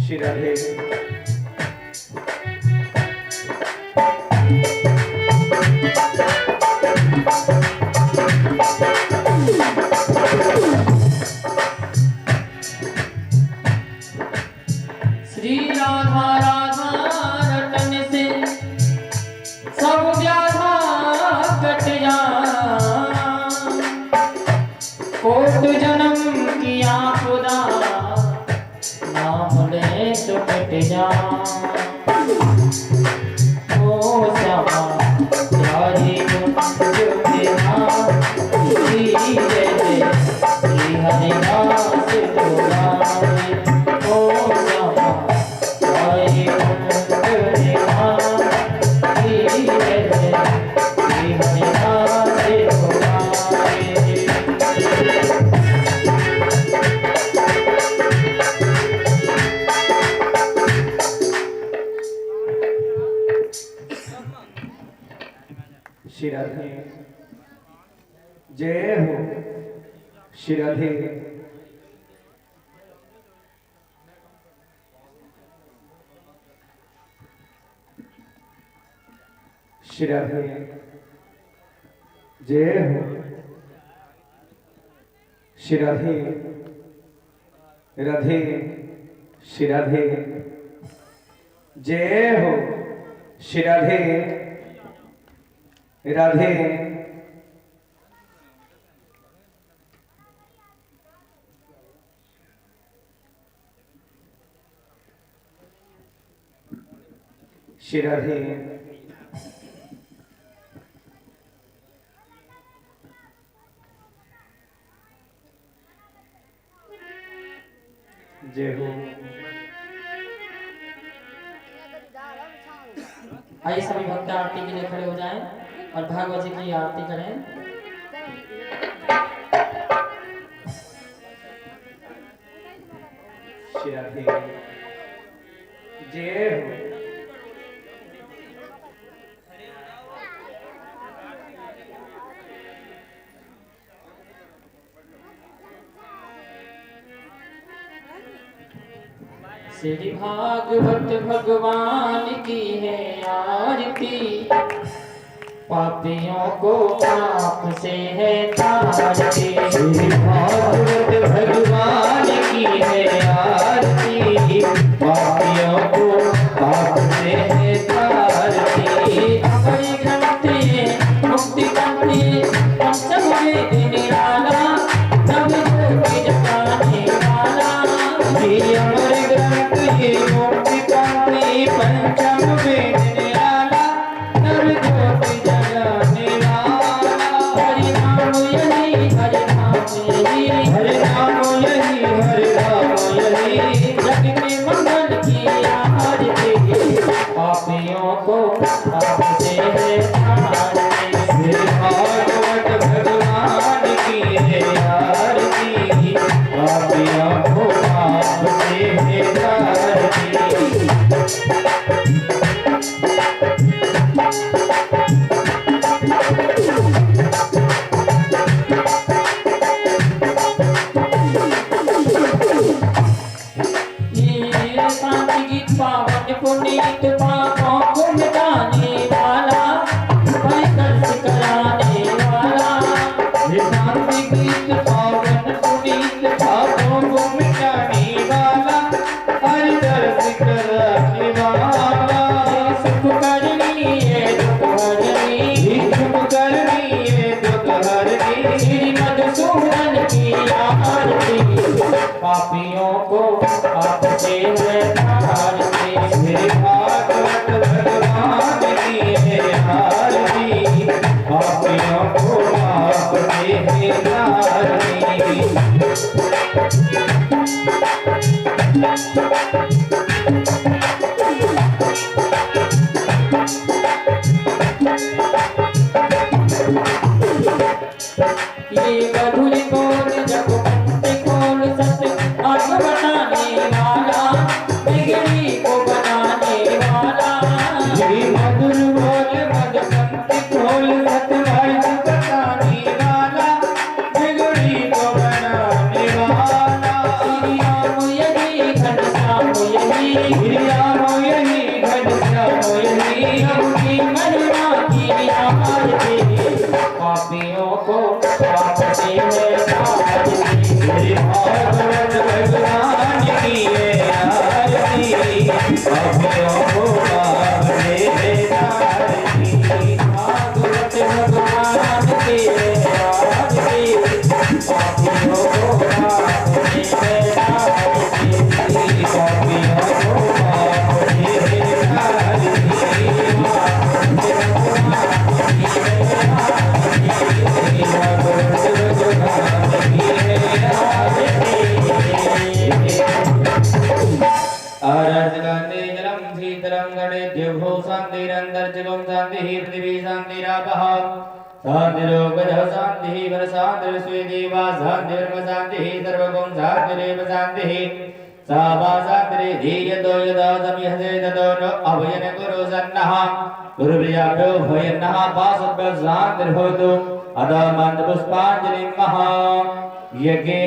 श्री राधे। श्री राधा राधा रतन से सब व्याधा कट जा, कोट जन्म किया खुदा नाम ले तो कट जा। ओ श्यामा प्यारी कुंज बिना श्री जय श्री हरिदास तुलाए। ओ श्यामा प्यारी कुंज बिना श्री जय श्री हरिदास तुलाए। श्री राधे जय हो। श्री राधे श्री राधे जय हो। श्री राधे राधे श्री राधे जय हो। श्री राधे राधे श्री राधे जय हो। आइए सभी भक्त आरती के लिए खड़े हो जाएं और भागवत जी की आरती करें। श्री राधे जय हो। श्री भागवत भगवान की है आरती, पापियों को पाप से है तारती। श्री भागवत भगवान की है आरती, पापियों को पाप से है तारती। अभय ग्रंथ मुक्ति कंठी पंचम वेद निराला, सब जोगी जगाने वाला। अमर ग्रंथ ये मुक्ति कंठी पंचम वेद निराला, सब जोगी जगाने वाला। हरि नाम यही हरि नाम यही हरि नाम यही हरि नाम यही, जग में मंगल की आरती, पापियों को पाप से है तारती। श्री भागवत भगवान की है आरती, पापियों को पाप से है तारती। ये शांति गीत पावन पुनीत पापों को मिटाने वाला, परिकर्ष कराने वाला। ये शांति गीत पावन पुनीत पापों को मिटाने वाला, हरि दर्श कराने वाला। ये सुख करनी है दुख हरनी, ये सुख करनी है दुख हरनी। श्री मधुसूदन की आरती, पापियों को पाप से है तारती। श्री भागवत भगवान की है आरती, पापियों को पाप से है तारती। ये मधुर बोल जगवंत खोल सत आत्म बताने वाला, बिगड़ी को बनाने वाला। ये मधुर बोल मधुमंत खोल सतमार्ग बताने वाला, बिगड़ी को बनाने वाला। श्री राम यही घनश्याम यही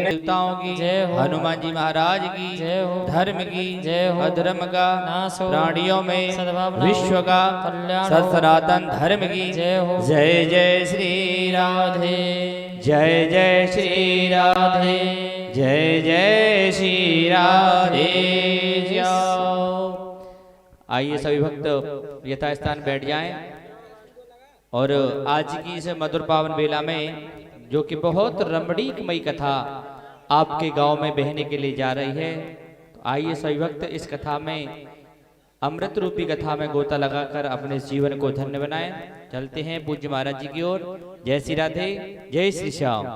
देवताओं की जय हो, हनुमान जी महाराज की जय हो, धर्म की जय हो, अधर्म का नाश हो, प्राणियों में सद्भावना, विश्व का कल्याण, सनातन धर्म की जय हो। जय जय श्री राधे, जय जय श्री राधे, जय जय श्री राधे। आइए सभी भक्त यथास्थान बैठ जाएं और आज की इस मधुर पावन बेला में जो कि बहुत रमणीकमयी कथा आपके गांव में बहने के लिए जा रही है, तो आइए सभी भक्त इस कथा में अमृत रूपी कथा में गोता लगाकर अपने जीवन को धन्य बनाएं। चलते हैं पूज्य महाराज जी की ओर। जय श्री राधे, जय श्री श्याम।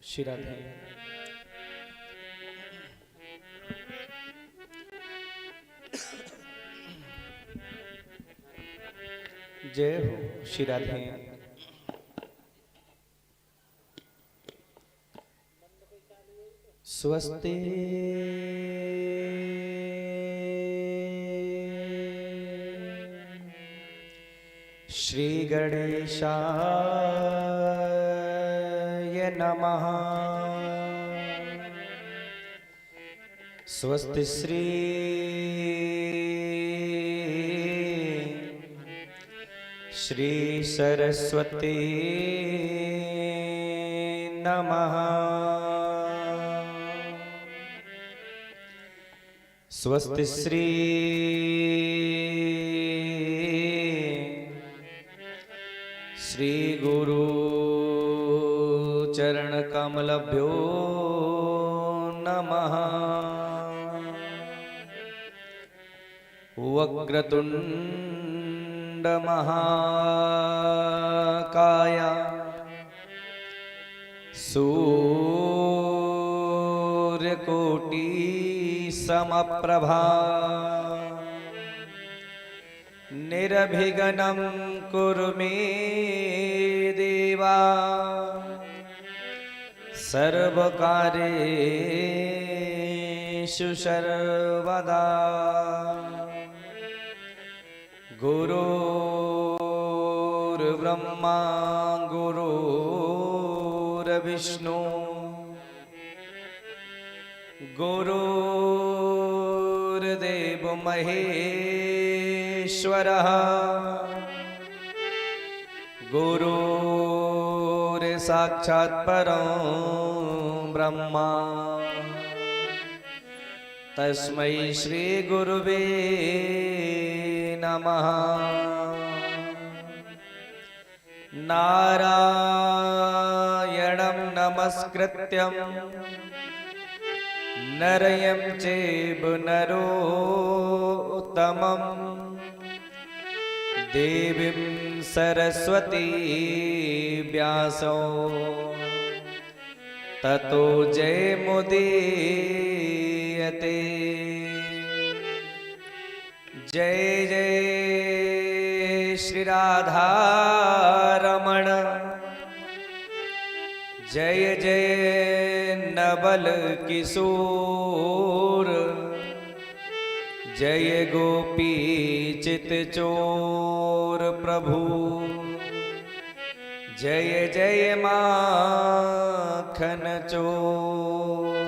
श्री राधे। जय हो श्री राधे। स्वस्ति श्री गणेशाय नमः। स्वस्ति श्री श्री सरस्वती नमः। स्वस्ति श्री श्री गुरु चरण कमलभ्यो नमः। वक्रतुंड महाकाय सूर्यकोटि समप्रभा निर्विघ्नं कुरु मे देवा सर्वकार्येषु सर्वदा। गुरुर्ब्रह्मा गुरुर्विष्णु गुरुर्देवो महेश्वरः गुरुर्साक्षात् परं ब्रह्मा तस्मै श्री गुरुवे नमः। नारायणं नमस्कृत्यं नरं चैव नरोत्तमं देवीं सरस्वती व्यासो ततो जयमुदीरते। जय जय श्री राधा रमण, जय जय नवल किशोर, जय गोपी चित चोर प्रभु, जय जय माखन चोर।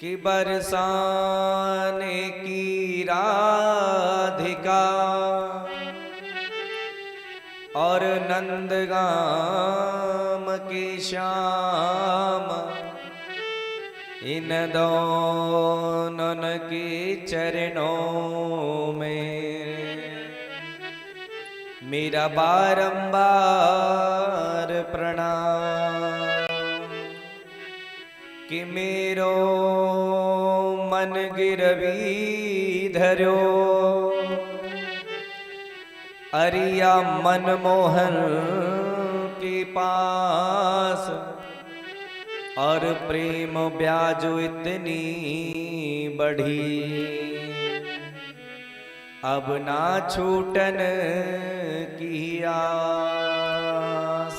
कि बरसाने की राधिका और नंदगाम के श्याम इन दोनों के चरणों में मेरा बारंबार प्रणाम कि मेरो मन गिरवी धर्यो अरिया मनमोहन के पास और प्रेम ब्याजो इतनी बढ़ी अब ना छूटन की आस।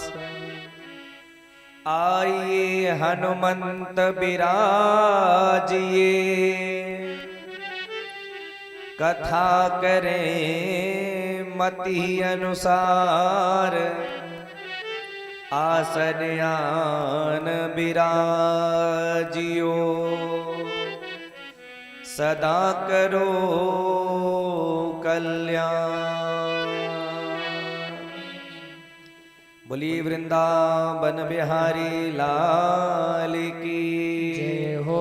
आइए हनुमंत बिराजिए कथा करें मति अनुसार आसन आन बिराजियो सदा करो कल्याण। बोली वृंदावन बिहारी लाल की जय हो।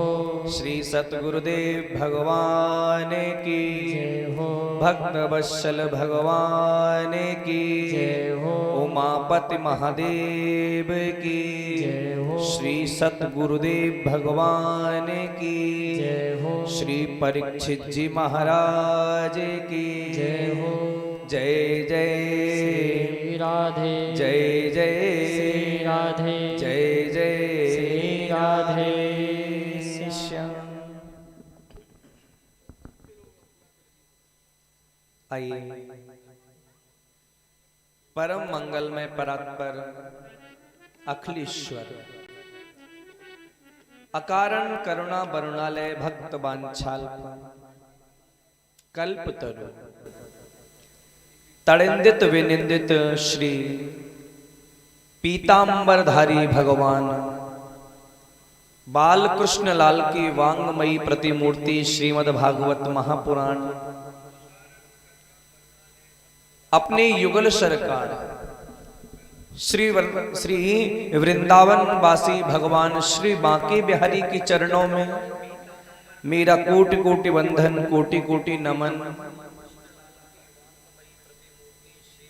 श्री सतगुरुदेव भगवान की जय हो। भक्त वत्सल भगवान की जय हो। उमापति महादेव की जय हो। श्री सतगुरुदेव भगवान की जय हो। श्री परीक्षित जी महाराज की जय हो। जय जय श्री राधे जय जय श्री राधे जय जय श्री राधे श्याम। आइए परम मंगलमय परात्पर अखिलेश्वर अकारण करुणा वरुणालय भक्त बांछाल कल्पतरु तड़िंदित विनिंदित श्री पीतांबरधारी भगवान बाल कृष्ण लाल की वांगमयी प्रतिमूर्ति श्रीमद् भागवत महापुराण अपने युगल सरकार श्री वृंदावन वासी भगवान श्री बांके बिहारी के चरणों में मेरा कोटि कोटि वंदन कोटि कोटि नमन।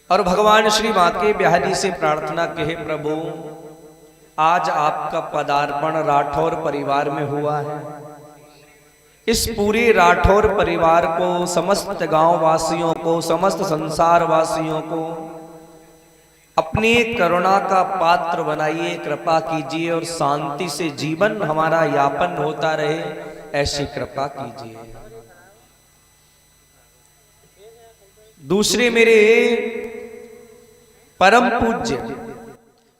और भगवान श्री बांके बिहारी से प्रार्थना के हे प्रभु आज आपका पदार्पण राठौर परिवार में हुआ है। इस पूरे राठौर परिवार को, समस्त गांव वासियों को, समस्त संसार वासियों को अपनी करुणा का पात्र बनाइए, कृपा कीजिए और शांति से जीवन हमारा यापन होता रहे ऐसी कृपा कीजिए। दूसरे मेरे परम पूज्य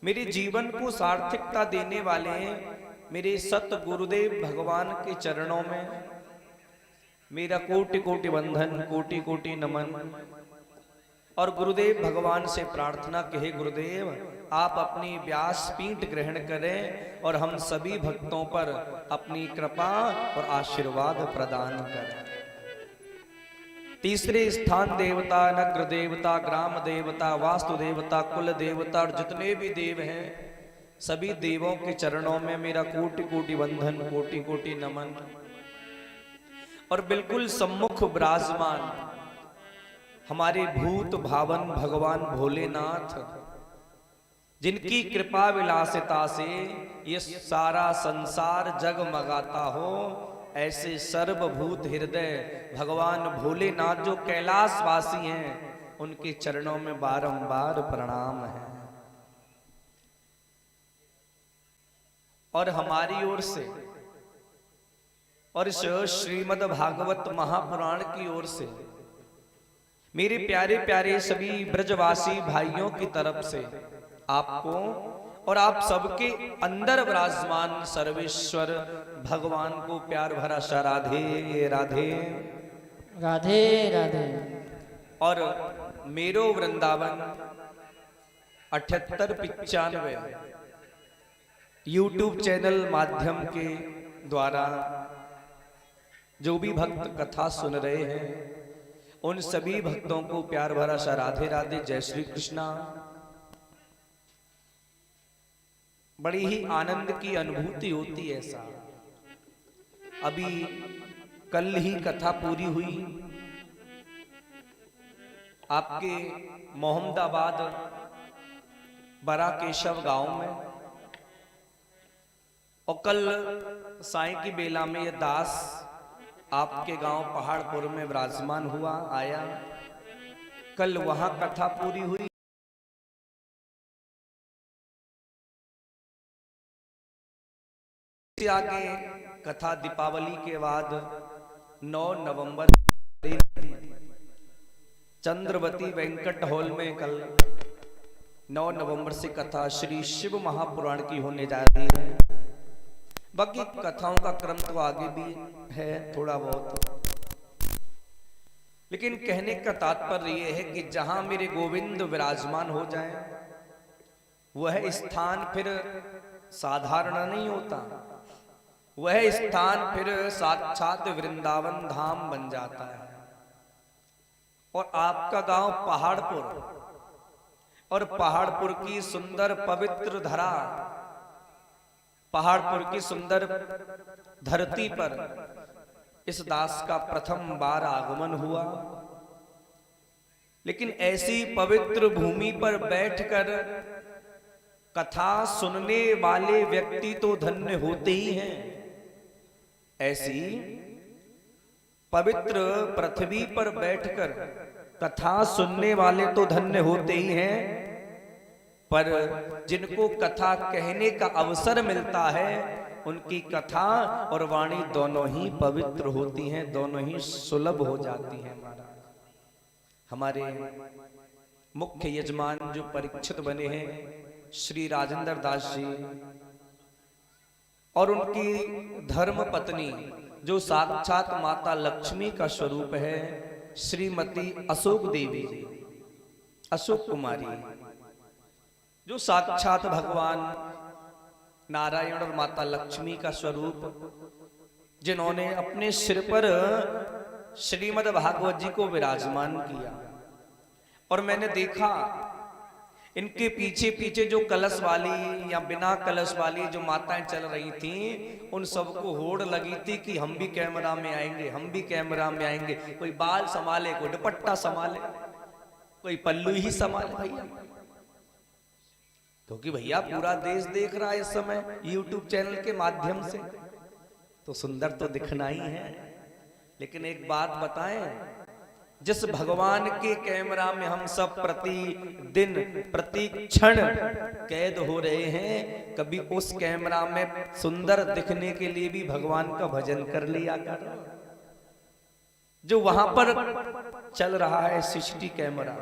मेरे जीवन को सार्थकता देने वाले मेरे सत गुरुदेव भगवान के चरणों में मेरा कोटि कोटि वंदन कोटि कोटि नमन। और गुरुदेव भगवान से प्रार्थना के हे गुरुदेव आप अपनी व्यासपीठ ग्रहण करें और हम सभी भक्तों पर अपनी कृपा और आशीर्वाद प्रदान करें। तीसरे स्थान देवता, नगर देवता, ग्राम देवता, वास्तु देवता, कुल देवता और जितने भी देव हैं सभी देवों के चरणों में मेरा कोटि कोटि वंदन कोटि कोटि नमन। और बिल्कुल सम्मुख विराजमान हमारे भूत भावन भगवान भोलेनाथ जिनकी कृपा विलासिता से ये सारा संसार जगमगाता हो, ऐसे सर्वभूत हृदय भगवान भोलेनाथ जो कैलाशवासी हैं उनके चरणों में बारंबार प्रणाम है। और हमारी ओर से और इस श्रीमद् भागवत महापुराण की ओर से मेरे प्यारे प्यारे सभी ब्रजवासी भाइयों की तरफ से आपको और आप सबके अंदर विराजमान सर्वेश्वर भगवान को प्यार भरा सा राधे राधे राधे राधे। और मेरो वृंदावन 7895 यूट्यूब चैनल माध्यम के द्वारा जो भी भक्त कथा सुन रहे हैं उन सभी भक्तों को प्यार भरा सा राधे राधे, जय श्री कृष्णा। बड़ी ही आनंद की अनुभूति होती है ऐसा। अभी कल ही कथा पूरी हुई आपके मोहम्मदाबाद बड़ा केशव गांव में, और कल साईं की बेला में ये दास आपके गांव पहाड़पुर में विराजमान हुआ आया। कल वहां कथा पूरी हुई। इससे आगे कथा दीपावली के बाद 9 नवंबर चंद्रवती वेंकट हॉल में कल 9 नवंबर से कथा श्री शिव महापुराण की होने जा रही है। बाकी कथाओं का क्रम तो आगे भी है थोड़ा बहुत, लेकिन कहने का तात्पर्य यह है कि जहां मेरे गोविंद विराजमान हो जाएं, वह स्थान फिर साधारण नहीं होता, वह स्थान फिर साक्षात वृंदावन धाम बन जाता है। और आपका गांव पहाड़पुर, और पहाड़पुर की सुंदर पवित्र धरा, पहाड़पुर की सुंदर धरती पर इस दास का प्रथम बार आगमन हुआ। लेकिन ऐसी पवित्र भूमि पर बैठकर कथा सुनने वाले व्यक्ति तो धन्य होते ही हैं। ऐसी पवित्र पृथ्वी पर बैठकर कथा सुनने वाले तो धन्य होते ही हैं, पर जिनको कथा कहने का अवसर मिलता है उनकी कथा और वाणी दोनों ही पवित्र होती हैं, दोनों ही सुलभ हो जाती हैं। हमारे मुख्य यजमान जो परीक्षित बने हैं श्री राजेंद्र दास जी, और उनकी धर्म पत्नी जो साक्षात माता लक्ष्मी का स्वरूप है श्रीमती अशोक देवी जी, अशोक कुमारी, जो साक्षात भगवान नारायण और माता लक्ष्मी का स्वरूप, जिन्होंने अपने सिर पर श्रीमद् भागवत जी को विराजमान किया। और मैंने देखा इनके पीछे पीछे जो कलश वाली या बिना कलश वाली जो माताएं चल रही थीं, उन सबको होड़ लगी थी कि हम भी कैमरा में आएंगे, हम भी कैमरा में आएंगे। कोई बाल संभाले, कोई दुपट्टा संभाले, कोई पल्लू ही संभाले भैया, क्योंकि भैया पूरा देश देख रहा है इस समय YouTube चैनल के माध्यम से, तो सुंदर तो दिखना ही है। लेकिन एक बात बताएं, जिस भगवान के कैमरा में हम सब प्रतिदिन प्रति क्षण कैद हो रहे हैं, कभी उस कैमरा में सुंदर दिखने के लिए भी भगवान का भजन कर लिया कर। जो वहां पर चल रहा है सृष्टि कैमरा।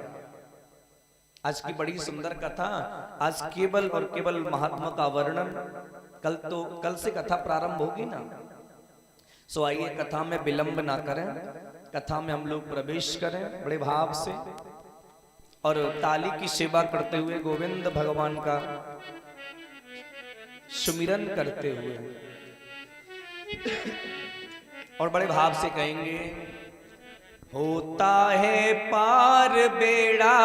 आज की बड़ी सुंदर कथा, आज केवल और केवल महात्मा का वर्णन, कल से कथा प्रारंभ होगी ना। सो आइए कथा में विलंब ना करें, कथा में हम लोग प्रवेश करें बड़े भाव से, और ताली की सेवा करते हुए गोविंद भगवान का सुमिरन करते हुए, और बड़े भाव से कहेंगे, होता है पार बेड़ा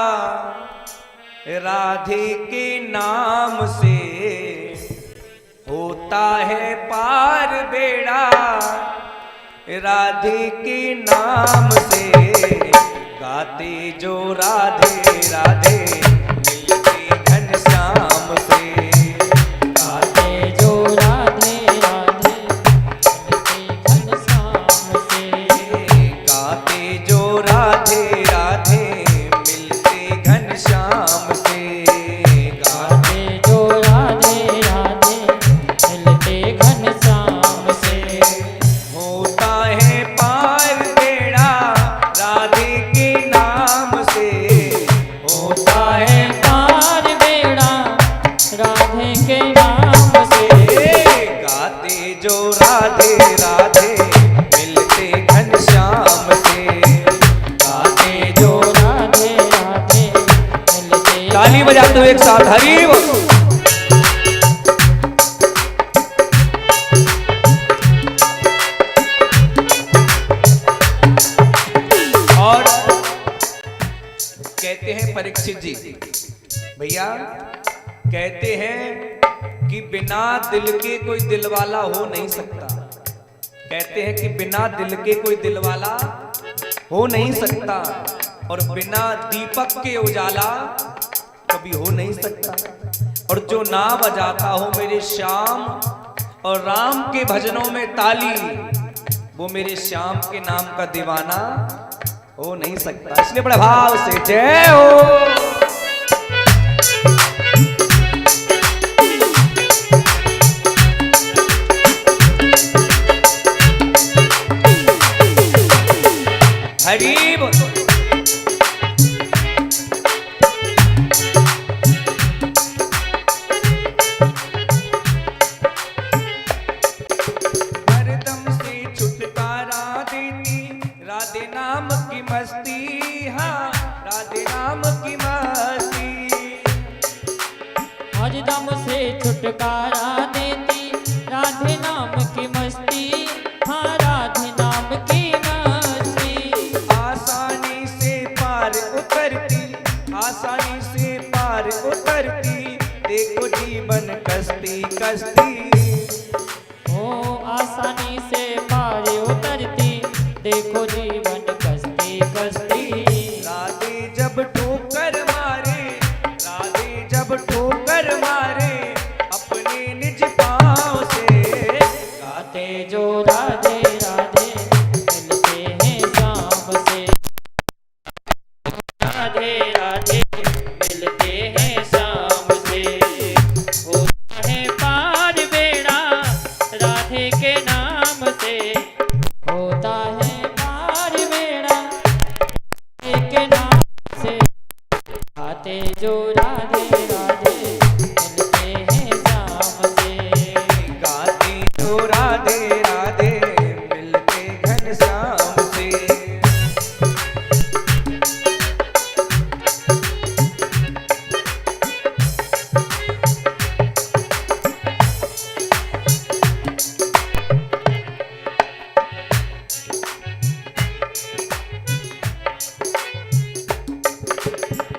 राधे के नाम से, होता है पार बेड़ा राधे के नाम से, गाते जो राधे राधे मिलते घनश्याम से, गाते जो राधे राधे मिलते घनश्याम से, गाते जो राधे राधे मिलते घनश्याम से, गाते जो राधे राधे मिलते घनश्याम से, होता है पार बेड़ा राधे के नाम से, होता है पार बेड़ा राधे के नाम से, गाते जो राधे राधे मिलते घनश्याम से, गाते जो राधे राधे मिलते। ताली बजाते हुए एक साथ हरि बोल। और जी भैया कहते हैं कि बिना दिल के कोई दिलवाला हो नहीं सकता। कहते हैं कि बिना दिल के कोई दिलवाला हो नहीं सकता, और बिना दीपक के उजाला कभी हो नहीं सकता। और जो ना बजाता हो मेरे श्याम और राम के भजनों में ताली, वो मेरे श्याम के नाम का दीवाना हो नहीं सकता। इसलिए बड़े भाव से जय हो। हरी बोल। हरदम से छुटकारा देती राधे नाम की मस्ती, हाँ राधे नाम की मस्ती। हरदम से छुटकारा देती राधे नाम की मस्ती, हाँ राधे नाम की आसानी से पार उतरती, देखो जीवन कश्ती कश्ती। ओ आसानी से पार उतरती, देखो जीवन कश्ती कश्ती। राधे जब ठोकर मारे अपने निज पाँव से, गाते जो राधे राधे मिलते हैं शाम से, राधे राधे मिलते हैं शाम से। होता है पार बेड़ा राधे के नाम से, होता है पार बेड़ा राधे के नाम से। गाते जो राधे राधे मिलते हैं शाम से, गाती तो राधे राधे मिलते घनश्याम से।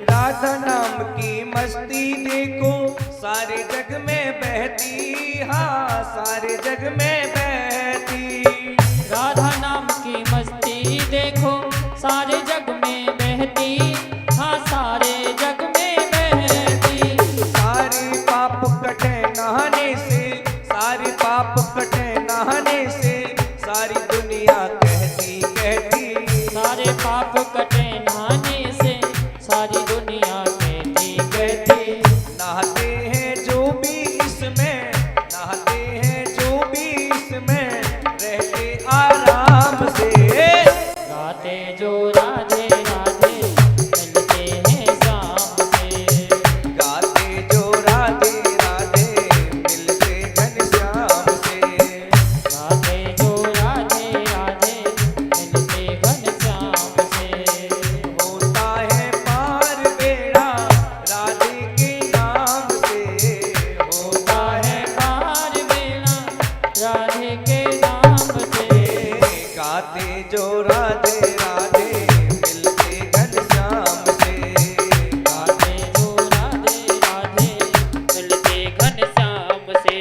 राधा नाम की मस्ती देखो सारे जग में बहती, हाँ सारे जग में बहती। राधा नाम की मस्ती देखो सारे जग में बहती, हाँ सारे जग में बहती। सारे पाप कटे नहाने से, सारे पाप कटे नहाने से, सारी दुनिया कहती कहती। सारे पाप कटे नहाने से, सारी दुनिया कहती कहती। नहाते हैं जो भी इसमें, नहाते हैं जो भी इसमें, रहते आराम से। गाते जो राधे राधे मिलते हैं शाम से, गाते जो राधे राधे मिलते घनश्याम से। गाते जो राधे राधे मिलते घनश्याम से। होता है पार बेड़ा राधे के नाम से, होता है पार बेड़ा राधे के नाम से। गाते जो राधे राधे मिलते घनश्याम से। गाते जो राधे राधे मिलते घनश्याम से,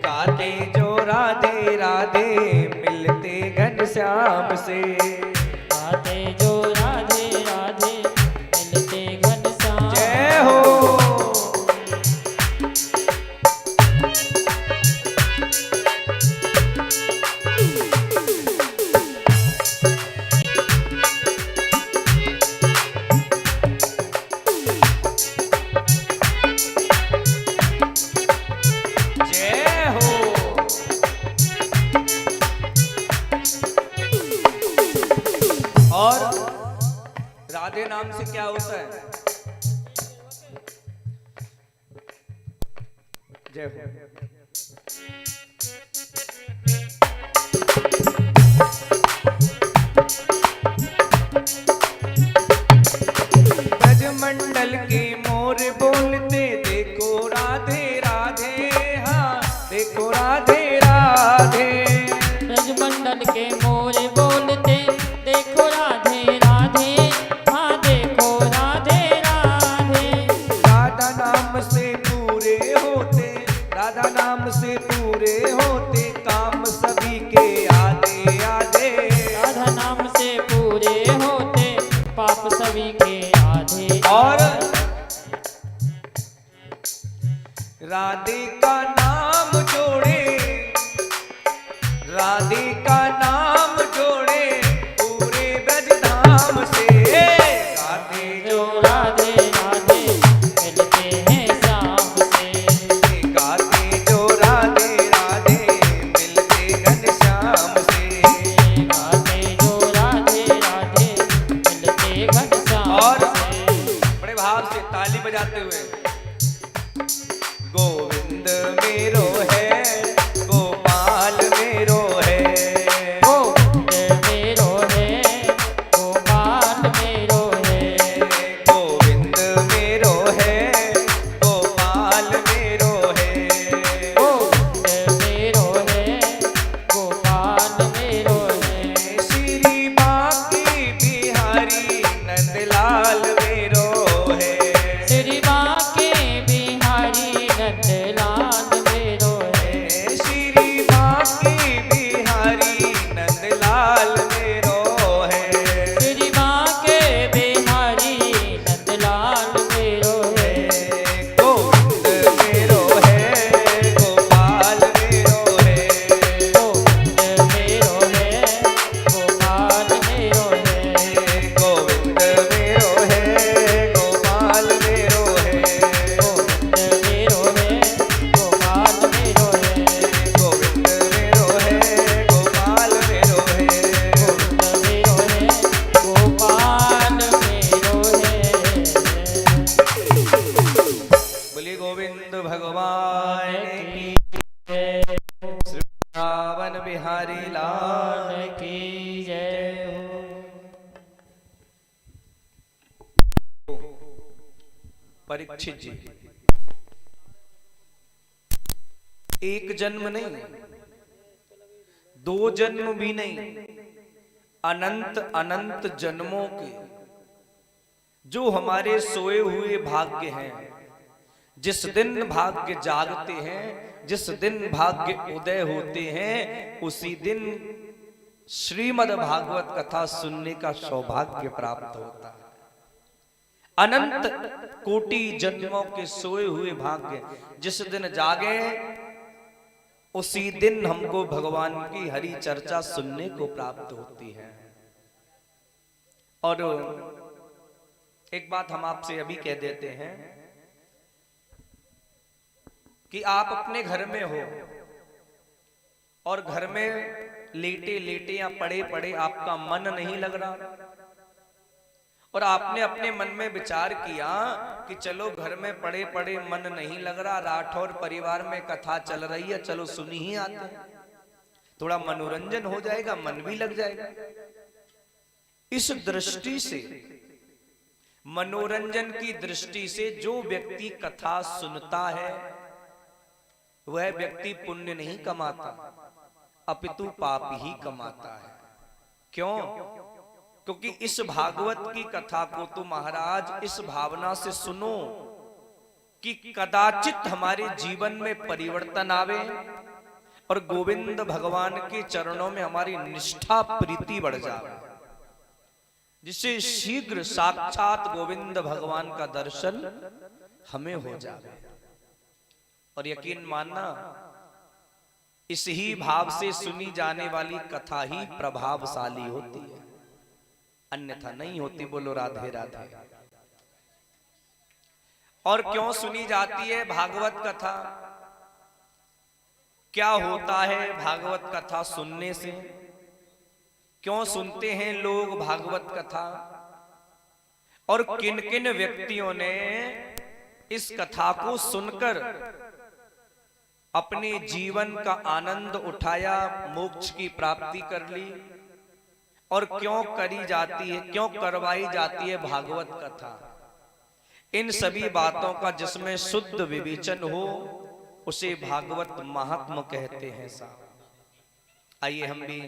गाते जो राधे राधे मिलते घनश्याम से। गाते जो राधे राधे मिलते घनश्याम। जय हो। जय हो। और राधे नाम से क्या होता है? जय हो। ब्रजमंडल के मोर बोलते देखो राधे राधे, हाँ देखो राधे राधे। ब्रजमंडल के मोर बोलते देखो राधे राधे, हाँ देखो राधे राधे। नाम से पूरे होते, राधा नाम से पूरे होते काम सभी के आधे आधे। राधा नाम से पूरे होते पाप सभी के आधे। और राधे का नाम जोड़े, राधे का नाम जोड़े पूरे ब्रज धाम से। राधे जो राधे राधे मिलते हैं शाम से। गाते जो राधे राधे मिलते घनश्याम से। गाते जो राधे राधे मिलते घनश्याम और से। बड़े भाव से ताली बजाते हुए गोविंद मेरो है, गोपाल मेरो है। गोविंद मेरो है, गोपाल मेरो है। गोविंद मेरो है, गोपाल मेरो है। गोविंद मेरो है, गोपाल मेरो है। श्री बांके बिहारी नंदलाल मेरो है। श्री बांके बिहारी नंदलाल मेरो है। श्री बांके बिहारी नंदलाल मेरो है। श्री बांके बिहारी नंदलाल मेरो है। गोविंद मेरो है, गोपाल मेरो है। गोविंद मेरो है, गोपाल मेरो है। गोविंद मेरो है, गोपाल मेरो है। गोविंद मेरो है, गोपाल मेरो है। गोविंद मेरो है, गोपाल मेरो है। गोविंद मेरो है, गोपाल मेरो है। बोलिए गोविंद भगवान की, जय श्री वृंदावन बिहारी लाल लाल की जय हो। परीक्षित जी, एक जन्म नहीं, दो जन्म भी नहीं, अनंत अनंत जन्मों के जो हमारे सोए हुए भाग्य हैं, जिस दिन भाग्य जागते हैं, जिस दिन भाग्य उदय होते हैं, उसी दिन श्रीमद् भागवत कथा सुनने का सौभाग्य प्राप्त होता है। अनंत कोटि जन्मों के सोए हुए भाग्य जिस दिन जागे, उसी दिन हमको भगवान की हरि चर्चा सुनने को प्राप्त होती है। और एक बात हम आपसे अभी कह देते हैं कि आप अपने घर में हो और घर में लेटे लेटे या पड़े पड़े आपका मन नहीं लग रहा, और आपने अपने मन में विचार किया कि चलो घर में पड़े पड़े मन नहीं लग रहा, राठौर परिवार में कथा चल रही है, चलो सुनी ही आते हैं, थोड़ा मनोरंजन हो जाएगा, मन भी लग जाएगा। इस दृष्टि से, मनोरंजन की दृष्टि से जो व्यक्ति कथा सुनता है वह व्यक्ति पुण्य नहीं कमाता, अपितु पाप ही कमाता है। क्यों? क्योंकि इस भागवत की कथा को तो महाराज इस भावना से सुनो कि कदाचित हमारे जीवन में परिवर्तन आवे और गोविंद भगवान के चरणों में हमारी निष्ठा प्रीति बढ़ जाए, जिससे शीघ्र साक्षात गोविंद भगवान का दर्शन हमें हो जाए। और यकीन मानना, इस ही भाव से सुनी जाने वाली कथा ही प्रभावशाली होती है, अन्यथा नहीं होती। बोलो राधे राधे। और क्यों सुनी जाती है भागवत कथा? क्या होता है भागवत कथा सुनने से? क्यों सुनते हैं लोग भागवत कथा? और किन किन व्यक्तियों ने इस कथा को सुनकर अपने जीवन का आनंद उठाया, मोक्ष की प्राप्ति कर ली? और क्यों करी जाती है, क्यों करवाई जाती है भागवत कथा? इन सभी बातों का जिसमें शुद्ध विवेचन हो उसे भागवत महात्म कहते हैं साहब। आइए हम भी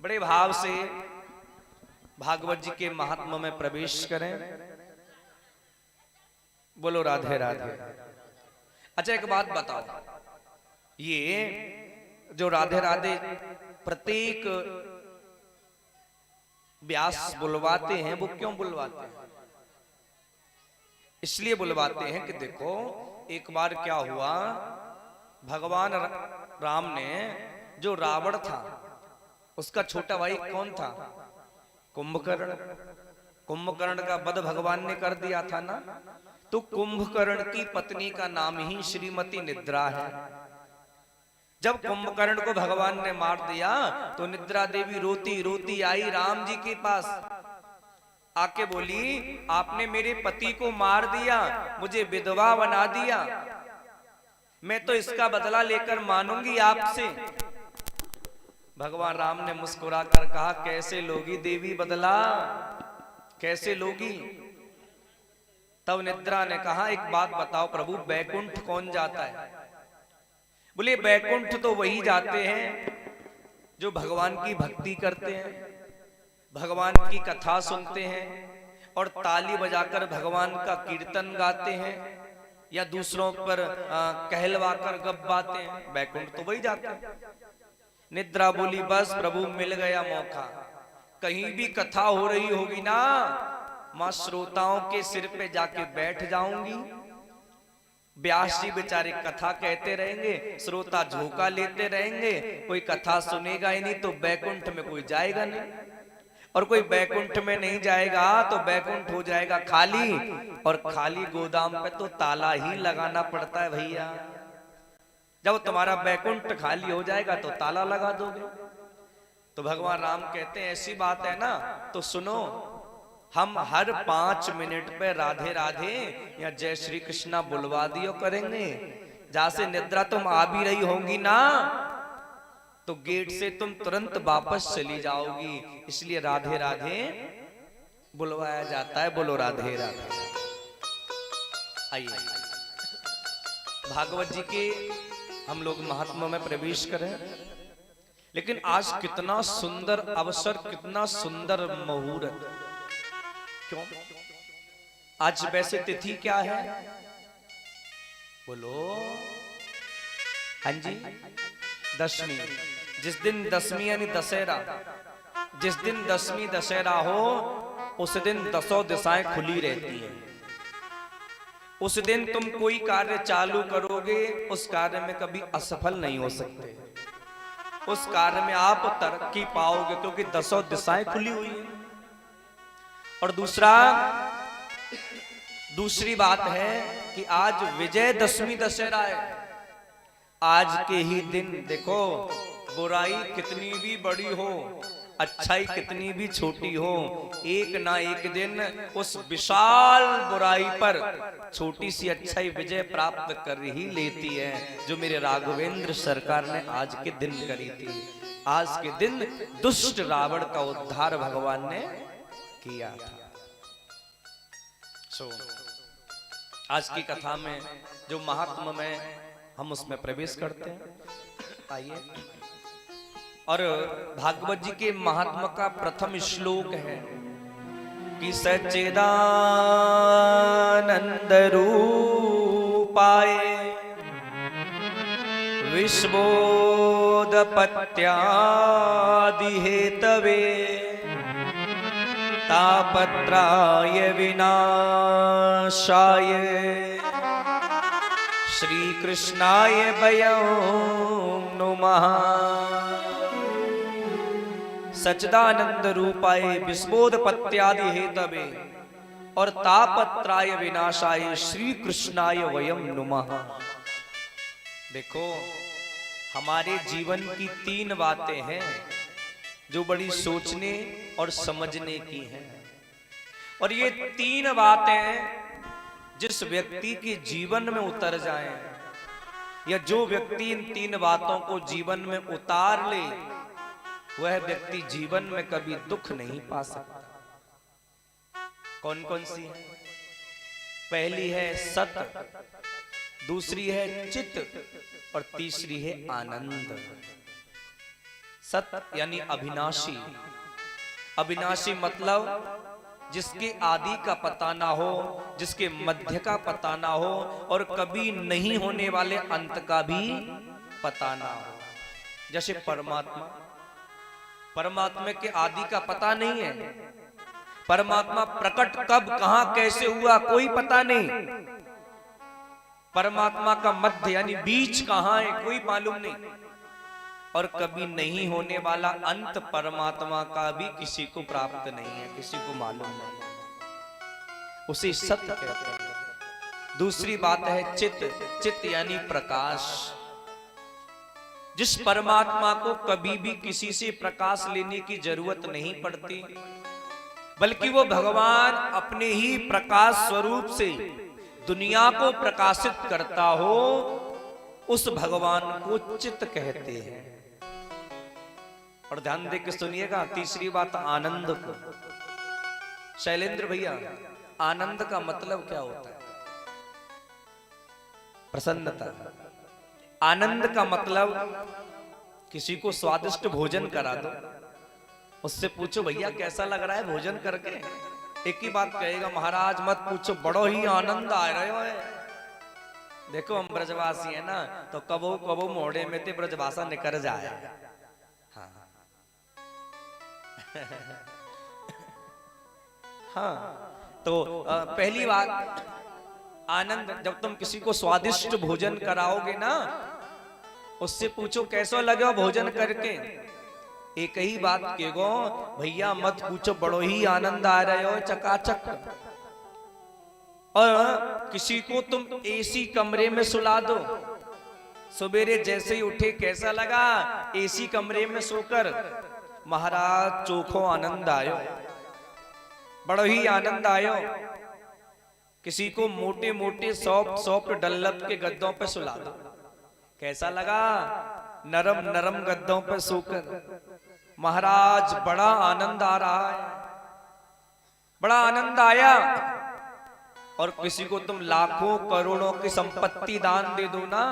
बड़े भाव से भागवत जी के महात्म में प्रवेश करें। बोलो राधे राधे। अच्छा एक बात बताओ, ये जो राधे राधे प्रत्येक व्यास बुलवाते हैं, वो क्यों बुलवाते हैं? इसलिए बुलवाते हैं कि देखो एक बार क्या हुआ, भगवान राम ने, जो रावण था उसका छोटा भाई कौन था? कुंभकर्ण। कुंभकर्ण का वध भगवान ने कर दिया था ना। तो कुंभकर्ण की पत्नी का नाम ही श्रीमती निद्रा है। जब कुंभकर्ण को भगवान ने मार दिया तो निद्रा देवी रोती रोती आई राम जी के पास, आके बोली आपने मेरे पति को मार दिया, मुझे विधवा बना दिया, मैं तो इसका बदला लेकर मानूंगी आपसे। भगवान राम ने मुस्कुराकर कहा कैसे लोगी देवी बदला, कैसे लोगी? तब निद्रा ने कहा एक बात बताओ प्रभु, बैकुंठ कौन जाता है? बोले बैकुंठ तो वही जाते हैं जो भगवान की भक्ति करते हैं, भगवान की कथा सुनते हैं और ताली बजाकर भगवान का कीर्तन गाते हैं या दूसरों पर कहलवाकर गब्बाते हैं, बैकुंठ तो वही जाते हैं। निद्रा बोली बस प्रभु मिल गया मौका, कहीं भी कथा हो रही होगी ना, मां श्रोताओं के सिर पे जाके बैठ जाऊंगी, व्यास जी बेचारे कथा कहते रहेंगे, श्रोता झोंका लेते रहेंगे, कोई कथा सुनेगा ही नहीं तो बैकुंठ में कोई जाएगा नहीं, और कोई बैकुंठ में नहीं जाएगा तो बैकुंठ हो जाएगा खाली, और खाली गोदाम पे तो ताला ही लगाना पड़ता है भैया। जब तुम्हारा बैकुंठ खाली हो जाएगा तो ताला लगा दोगे। तो भगवान राम कहते हैं ऐसी बात है ना तो सुनो, हम हर 5 मिनट पे राधे राधे या जय श्री कृष्णा बुलवा दियो करेंगे। जहां से निद्रा तुम आ भी रही होंगी ना तो गेट से तुम तुरंत वापस चली जाओगी, इसलिए राधे राधे बुलवाया जाता है। बोलो राधे राधे। आइए भागवत जी के हम लोग महात्मा में प्रवेश करें, लेकिन आज कितना सुंदर अवसर, कितना सुंदर मुहूर्त। क्यों? आज वैसे तिथि क्या है? बोलो। हाँ जी, दशमी। जिस दिन दशमी यानी दशहरा, जिस दिन दशमी दशहरा हो उस दिन 10 दिशाएं खुली रहती हैं। उस दिन तुम कोई कार्य चालू करोगे उस कार्य में कभी असफल नहीं हो सकते, उस कार्य में आप तरक्की पाओगे क्योंकि 10 दिशाएं खुली हुई हैं। और दूसरी बात है कि आज विजयदशमी दशहरा है। आज के ही दिन देखो, बुराई कितनी भी बड़ी हो, अच्छाई कितनी भी छोटी हो, एक ना एक दिन उस विशाल बुराई पर छोटी सी अच्छाई विजय प्राप्त कर ही लेती है, जो मेरे राघवेंद्र सरकार ने आज के दिन करी थी। आज के दिन दुष्ट रावण का उद्धार भगवान ने किया था। आज की कथा में जो महात्मा में हम उसमें प्रवेश करते हैं। आइए। और भागवत जी के महात्मा का प्रथम श्लोक है कि सच्चिदानंद रूपाय विश्वोदपत्यादि हेतवे तापत्राय विनाशाय श्री कृष्णाय वयं नुमः। सच्चिदानंद रूपाय विश्वोदपत्यादि हेतवे और तापत्राय विनाशाय श्री कृष्णाय वयं नुमः। देखो, हमारे जीवन की 3 बातें हैं जो बड़ी सोचने और समझने की हैं, और ये 3 बातें जिस व्यक्ति के जीवन में उतर जाएं, या जो व्यक्ति इन 3 बातों को जीवन में उतार ले, वह व्यक्ति जीवन में कभी दुख नहीं पा सकता। कौन कौन सी है? पहली है सत, दूसरी है चित और तीसरी है आनंद। सत यानी अविनाशी। अविनाशी मतलब जिसके आदि का पता ना हो, जिसके मध्य का पता ना हो और कभी नहीं होने वाले अंत का भी पता ना हो। जैसे परमात्मा के आदि का पता नहीं है, परमात्मा प्रकट कब कहां कैसे हुआ कोई पता नहीं, परमात्मा का मध्य यानी बीच कहां है कोई मालूम नहीं, और कभी नहीं होने वाला अंत परमात्मा का भी किसी को प्राप्त नहीं है, किसी को मालूम नहीं, उसे सत्य कहते हैं। दूसरी बात है चित्त यानी प्रकाश। जिस परमात्मा को कभी भी किसी से प्रकाश लेने की जरूरत नहीं पड़ती, बल्कि वो भगवान अपने ही प्रकाश स्वरूप से दुनिया को प्रकाशित करता हो, उस भगवान को चित्त कहते हैं। और ध्यान दे के सुनिएगा, तीसरी बात आनंद को। शैलेंद्र भैया, आनंद का मतलब क्या होता है? प्रसन्नता। आनंद का मतलब किसी को स्वादिष्ट भोजन करा दो, उससे पूछो भैया कैसा लग रहा है भोजन करके, एक ही बात कहेगा, महाराज मत पूछो, बड़ो ही आनंद आ रहे हो है। देखो हम ब्रजवासी है ना, तो कबो कबो मोड़े में ते ब्रजभाषा निकल जाए। हाँ हाँ, तो पहली बात आनंद, जब तुम किसी को स्वादिष्ट भोजन कराओगे ना, उससे पूछो कैसा लगे भोजन करके, एक ही बात कहो, भैया मत पूछो, बड़ो ही आनंद आ रहे हो चकाचक। और किसी को तुम एसी कमरे में सुला दो, सवेरे जैसे ही उठे कैसा लगा, एसी कमरे में सोकर, महाराज चोखो आनंद आयो, बड़ो ही आनंद आयो। किसी को मोटे मोटे सॉफ्ट डल्लप के गद्दों पे सुला दो, कैसा लगा, नरम नरम गद्दों पे सोकर, महाराज बड़ा आनंद आ रहा है, बड़ा आनंद आया। और किसी को तुम लाखों करोड़ों की संपत्ति दान दे दो ना,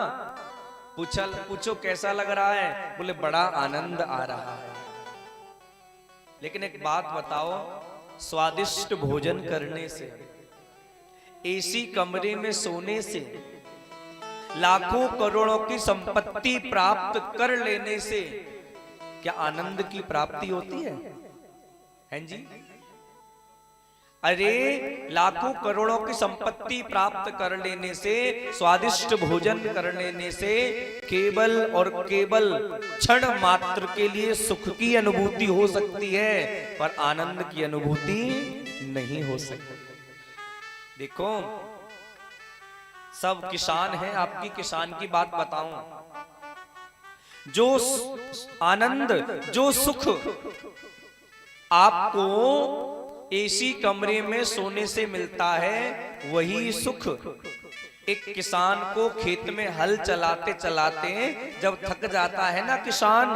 पूछो कैसा लग रहा है, बोले बड़ा आनंद आ रहा है। लेकिन एक बात बताओ, स्वादिष्ट भोजन करने से, एसी कमरे में सोने से, लाखों करोड़ों की संपत्ति प्राप्त कर लेने से क्या आनंद की प्राप्ति होती है? हैं जी? अरे लाखों करोड़ों की संपत्ति प्राप्त कर लेने से, स्वादिष्ट भोजन कर लेने से केवल और केवल क्षण मात्र के लिए सुख की अनुभूति हो सकती है, पर आनंद की अनुभूति नहीं हो सकती। देखो सब किसान हैं, आपकी किसान की बात बताऊं, जो आनंद, जो सुख आपको एसी कमरे में सोने से मिलता है, वही सुख एक किसान को खेत में हल चलाते चलाते जब थक जाता है ना किसान,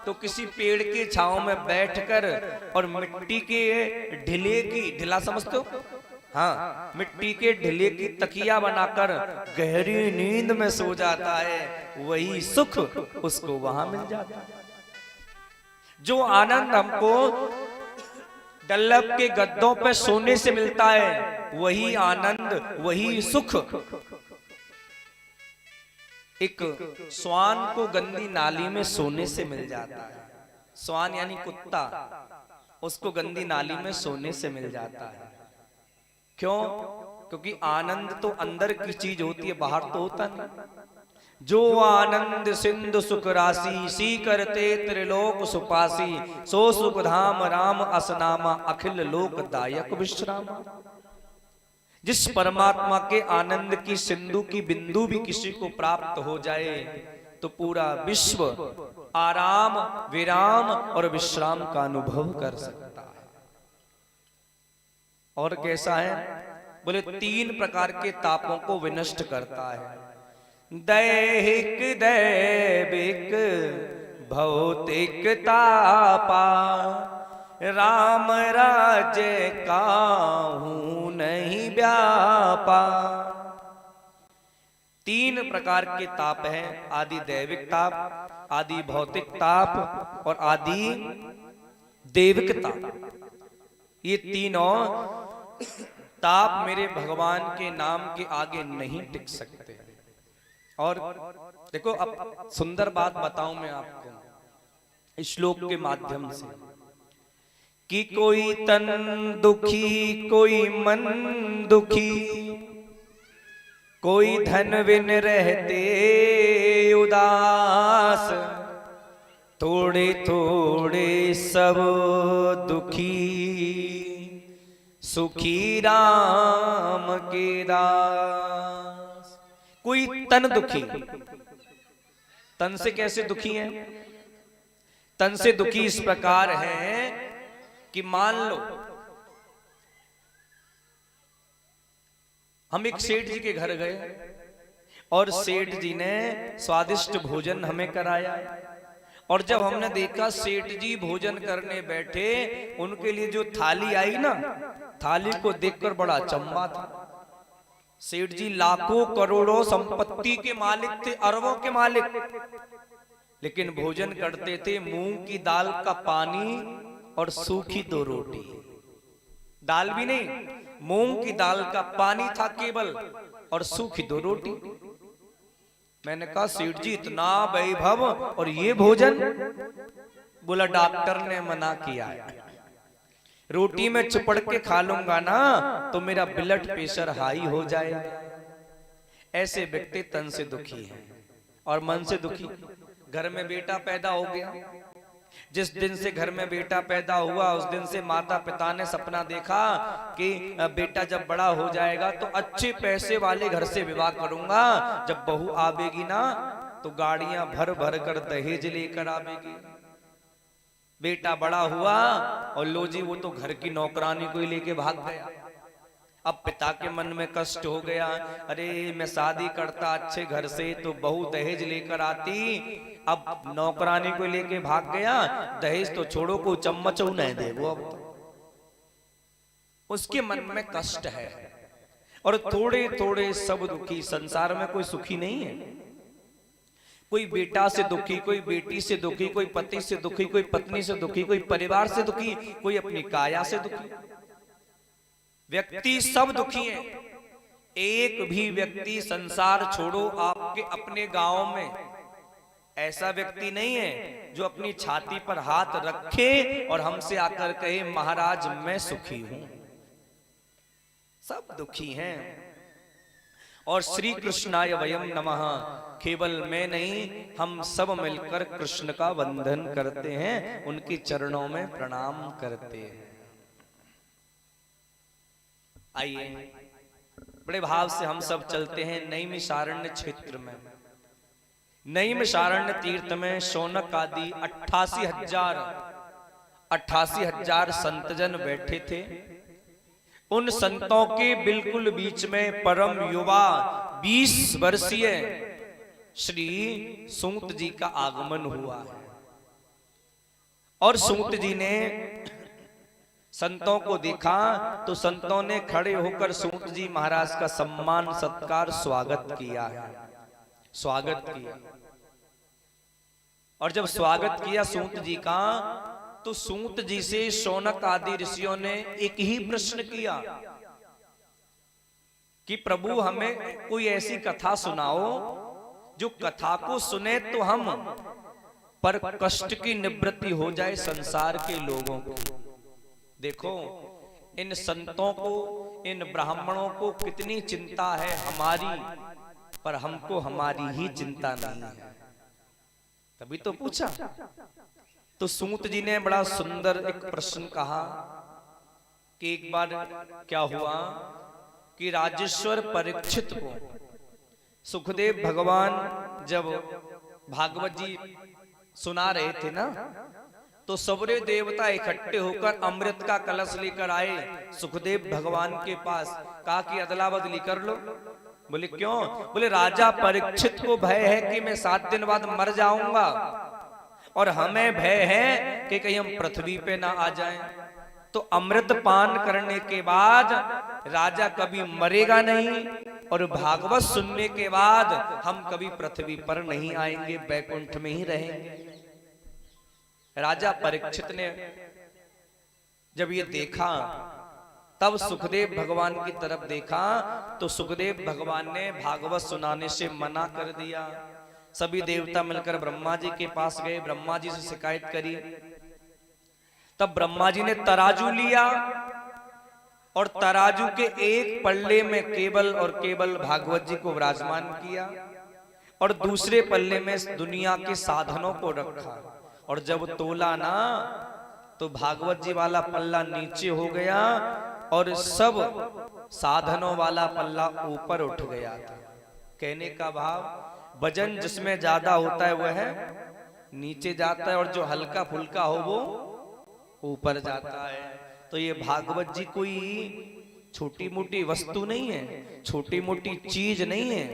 तो किसी पेड़ के छांव में बैठकर और मिट्टी के ढिले की, ढिला समझते हो? हाँ, मिट्टी के ढिले की तकिया बनाकर गहरी नींद में सो जाता है, वही सुख उसको वहां मिल जाता है। जो आनंद हमको डल्लभ के गद्दों पे सोने से मिलता है, वही आनंद, वही सुख एक स्वान को गंदी नाली में सोने से मिल जाता है। स्वान यानी कुत्ता, उसको गंदी नाली में सोने से मिल जाता है। क्यों? क्योंकि आनंद तो अंदर की चीज होती है, बाहर तो होता नहीं। जो आनंद सिंधु सुख राशि, सी करते त्रिलोक सुपासी, सो सुख धाम राम असनामा, अखिल लोक दायक विश्राम। जिस परमात्मा के आनंद की सिंधु की बिंदु भी किसी को प्राप्त हो जाए, तो पूरा विश्व आराम, विराम और विश्राम का अनुभव कर सकता है। और कैसा है? बोले 3 प्रकार के तापों को विनष्ट करता है। दैहिक दैविक भौतिक तापा, राम राज्य काहू नहीं व्यापा। 3 प्रकार के ताप हैं, आदि दैविक ताप, आदि भौतिक ताप और आदि देविक ताप। ये तीनों ताप मेरे भगवान के नाम के आगे नहीं टिक सकते। और देखो अब सुंदर बात बताऊं मैं आपको इस श्लोक के माध्यम से कि कोई तन दुखी, कोई मन दुखी, कोई धन बिन रहते उदास, थोड़े थोड़े सब दुखी, सुखी राम के दास। कोई तन दुखी, तन से कैसे दुखी है? तन से दुखी इस प्रकार है कि मान लो हम एक सेठ जी के घर गए और सेठ जी ने स्वादिष्ट भोजन हमें कराया, और जब हमने देखा सेठ जी भोजन करने बैठे, उनके लिए जो थाली आई ना, थाली को देखकर बड़ा अचंभा था। सेठ जी लाखों करोड़ों संपत्ति के मालिक थे, अरबों के मालिक, लेकिन भोजन करते थे मूंग की दाल का पानी और सूखी 2 रोटी। दाल भी नहीं, मूंग की दाल का पानी था केवल, और सूखी 2 रोटी। मैंने कहा सेठ जी इतना वैभव और ये भोजन? बोला डॉक्टर ने मना किया है, रोटी में चिपड़ के खा लूंगा ना तो मेरा ब्लड प्रेशर हाई हो जाएगा। ऐसे व्यक्ति तन से दुखी हैं और मन से दुखी। घर में बेटा पैदा हो गया, जिस दिन से घर में बेटा पैदा हुआ उस दिन से माता पिता ने सपना देखा कि बेटा जब बड़ा हो जाएगा तो अच्छे पैसे वाले घर से विवाह करूंगा, जब बहू आवेगी ना तो गाड़ियां भर भर कर दहेज लेकर आवेगी। बेटा बड़ा हुआ और लो जी वो तो घर की नौकरानी को ही लेके भाग गया। अब पिता के मन में कष्ट हो गया, अरे मैं शादी करता अच्छे घर से तो बहू दहेज लेकर आती, अब नौकरानी को लेके भाग गया, दहेज तो छोड़ो को चम्मच नहीं दे वो। अब उसके मन में कष्ट है और थोड़े थोड़े सब दुखी। संसार में कोई सुखी नहीं है। कोई बेटा से दुखी, कोई बेटी से दुखी, कोई पति से दुखी, कोई पत्नी से दुखी, कोई परिवार से दुखी, कोई अपनी काया से दुखी। व्यक्ति सब दुखी हैं। एक भी व्यक्ति संसार छोड़ो आपके अपने गांव में ऐसा व्यक्ति नहीं है जो अपनी छाती पर हाथ रखे और हमसे आकर कहे महाराज मैं सुखी हूं। सब दुखी हैं। और श्री कृष्णाय वयम नमः, केवल मैं नहीं हम सब मिलकर कृष्ण का वंदन करते हैं, उनके चरणों में प्रणाम करते हैं। आइए बड़े भाव से हम सब चलते हैं नैमिषारण्य क्षेत्र में। नैमिषारण्य तीर्थ में शौनक आदि 88,000 संतजन बैठे थे। उन संतों के बिल्कुल बीच में परम युवा 20 वर्षीय श्री सूत जी का आगमन हुआ है। और सूत जी ने संतों को देखा तो संतों ने खड़े होकर सूत जी महाराज का सम्मान सत्कार स्वागत किया है। स्वागत किया और जब स्वागत किया सूत जी का तो सूत जी से शौनक आदि ऋषियों ने एक ही प्रश्न किया कि प्रभु हमें कोई ऐसी कथा सुनाओ जो कथा को सुने तो हम पर कष्ट की निवृत्ति हो जाए संसार के लोगों को। देखो इन संतों को, इन ब्राह्मणों को कितनी चिंता है हमारी, पर हमको हमारी ही चिंता नहीं है। तभी तो पूछा। तो सूत जी ने बड़ा सुंदर एक प्रश्न कहा कि एक बार क्या हुआ कि राजेश्वर परीक्षित को सुखदेव भगवान जब भागवत जी सुना रहे थे ना, तो सबरे देवता इकट्ठे होकर अमृत का कलश लेकर आए सुखदेव भगवान के पास। कहा कि अदला बदली कर लो। बोले क्यों? बोले राजा परीक्षित को भय है कि मैं 7 दिन बाद मर जाऊंगा, और हमें भय है कि कहीं हम पृथ्वी पे ना आ जाएं। तो अमृत पान करने के बाद राजा कभी मरेगा नहीं, और भागवत सुनने के बाद हम कभी पृथ्वी पर नहीं आएंगे, बैकुंठ में ही रहेंगे। राजा परीक्षित ने जब ये देखा तब सुखदेव भगवान की तरफ देखा तो सुखदेव भगवान ने भागवत सुनाने से मना कर दिया। सभी देवता मिलकर ब्रह्मा जी के पास गए, ब्रह्मा जी से शिकायत करी। तब ब्रह्मा जी ने तराजू लिया और तराजू के एक पल्ले में केवल और केवल भागवत जी को विराजमान किया और दूसरे पल्ले में दुनिया के साधनों को रखा। और जब तोला ना तो भागवत जी वाला पल्ला नीचे हो गया और सब साधनों वाला पल्ला ऊपर उठ गया था। कहने का भाव वजन जिसमें ज्यादा होता है वह नीचे जाता है और जो हल्का फुल्का हो वो ऊपर जाता है। तो ये भागवत जी कोई छोटी मोटी वस्तु नहीं है, छोटी मोटी चीज नहीं है,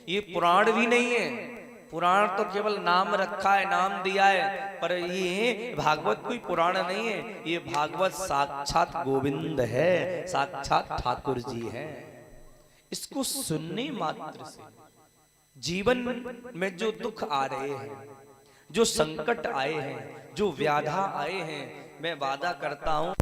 ये पुराण भी नहीं है। पुराण तो केवल नाम रखा है, नाम दिया है, पर ये भागवत कोई पुराण नहीं है। ये भागवत साक्षात गोविंद है, साक्षात ठाकुर जी है। इसको सुनने मात्र से जीवन में जो दुख आ रहे हैं, जो संकट आए हैं, जो व्याधा आए हैं, मैं वादा करता हूं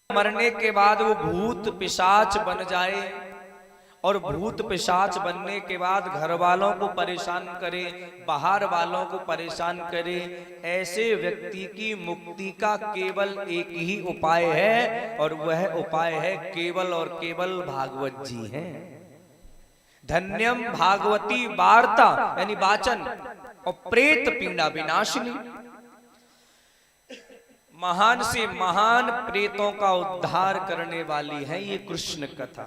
मरने के बाद वो भूत पिशाच बन जाए और भूत पिशाच बनने के बाद घर वालों को परेशान करे, बाहर वालों को परेशान करे। ऐसे व्यक्ति की मुक्ति का केवल एक ही उपाय है और वह उपाय है केवल और केवल भागवत जी हैं। धन्यम भागवती वार्ता यानी वाचन और प्रेत पीड़ा विनाशिनी। महान से महान प्रेतों का उद्धार करने वाली है ये कृष्ण कथा।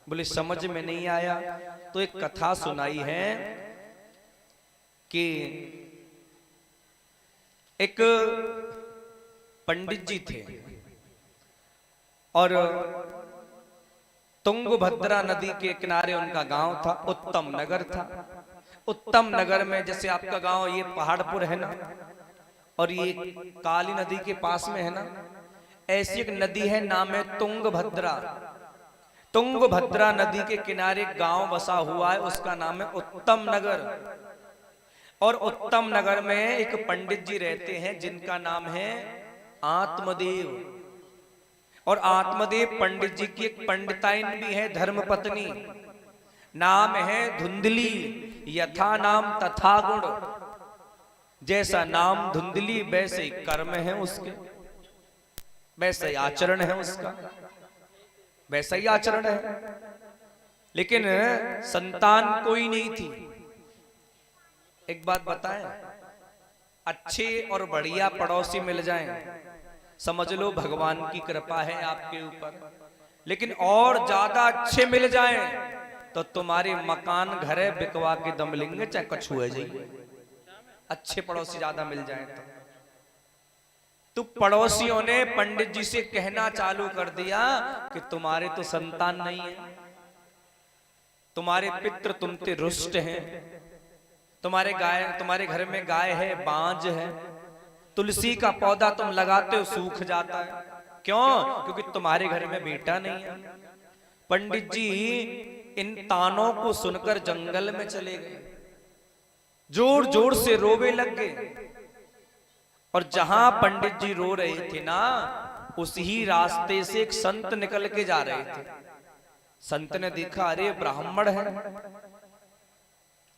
बोले समझ में नहीं आया तो एक कथा सुनाई है कि एक पंडित जी थे और तुंगभद्रा नदी के किनारे उनका गांव था, उत्तम नगर था। उत्तम नगर में जैसे आपका गांव ये पहाड़पुर है ना और ये काली नदी के पास में है ना, ऐसी एक नदी है, नाम है तुंगभद्रा। तुंगभद्रा नदी के किनारे गांव बसा हुआ है, उसका नाम है उत्तम नगर। और उत्तम नगर में एक पंडित जी रहते हैं जिनका नाम है आत्मदेव। और आत्मदेव पंडित जी की एक पंडिताइन भी है, धर्मपत्नी, नाम है धुंधली। यथा नाम तथा गुण, जैसा नाम धुंधली वैसे ही कर्म है उसके, वैसा ही आचरण है उसका, वैसा ही आचरण है। लेकिन संतान कोई नहीं थी। एक बात बताएं, अच्छे और बढ़िया पड़ोसी मिल जाएं, समझ लो भगवान की कृपा है आपके ऊपर। लेकिन और ज्यादा अच्छे मिल जाएं तो तुम्हारे मकान घर बिकवा के दम लेंगे, चाहे कछु है जाइए। अच्छे पड़ोसी ज्यादा मिल जाए तो पड़ोसियों ने पंडित जी से कहना चालू कर दिया कि तुम्हारे तो संतान नहीं है, तुम्हारे पितृ तुमसे रुष्ट हैं, तुम्हारे घर में गाय है, बांझ है, तुलसी का पौधा तुम लगाते हो सूख जाता है। क्यों? क्योंकि तुम्हारे घर में बेटा नहीं है। पंडित जी इन तानों को सुनकर जंगल में चले गए, जोर जोर से रोवे लग गए। और जहां पंडित जी रो रहे थे ना, उसी रास्ते से एक संत निकल के जा रहे थे। संत ने देखा, अरे ब्राह्मण है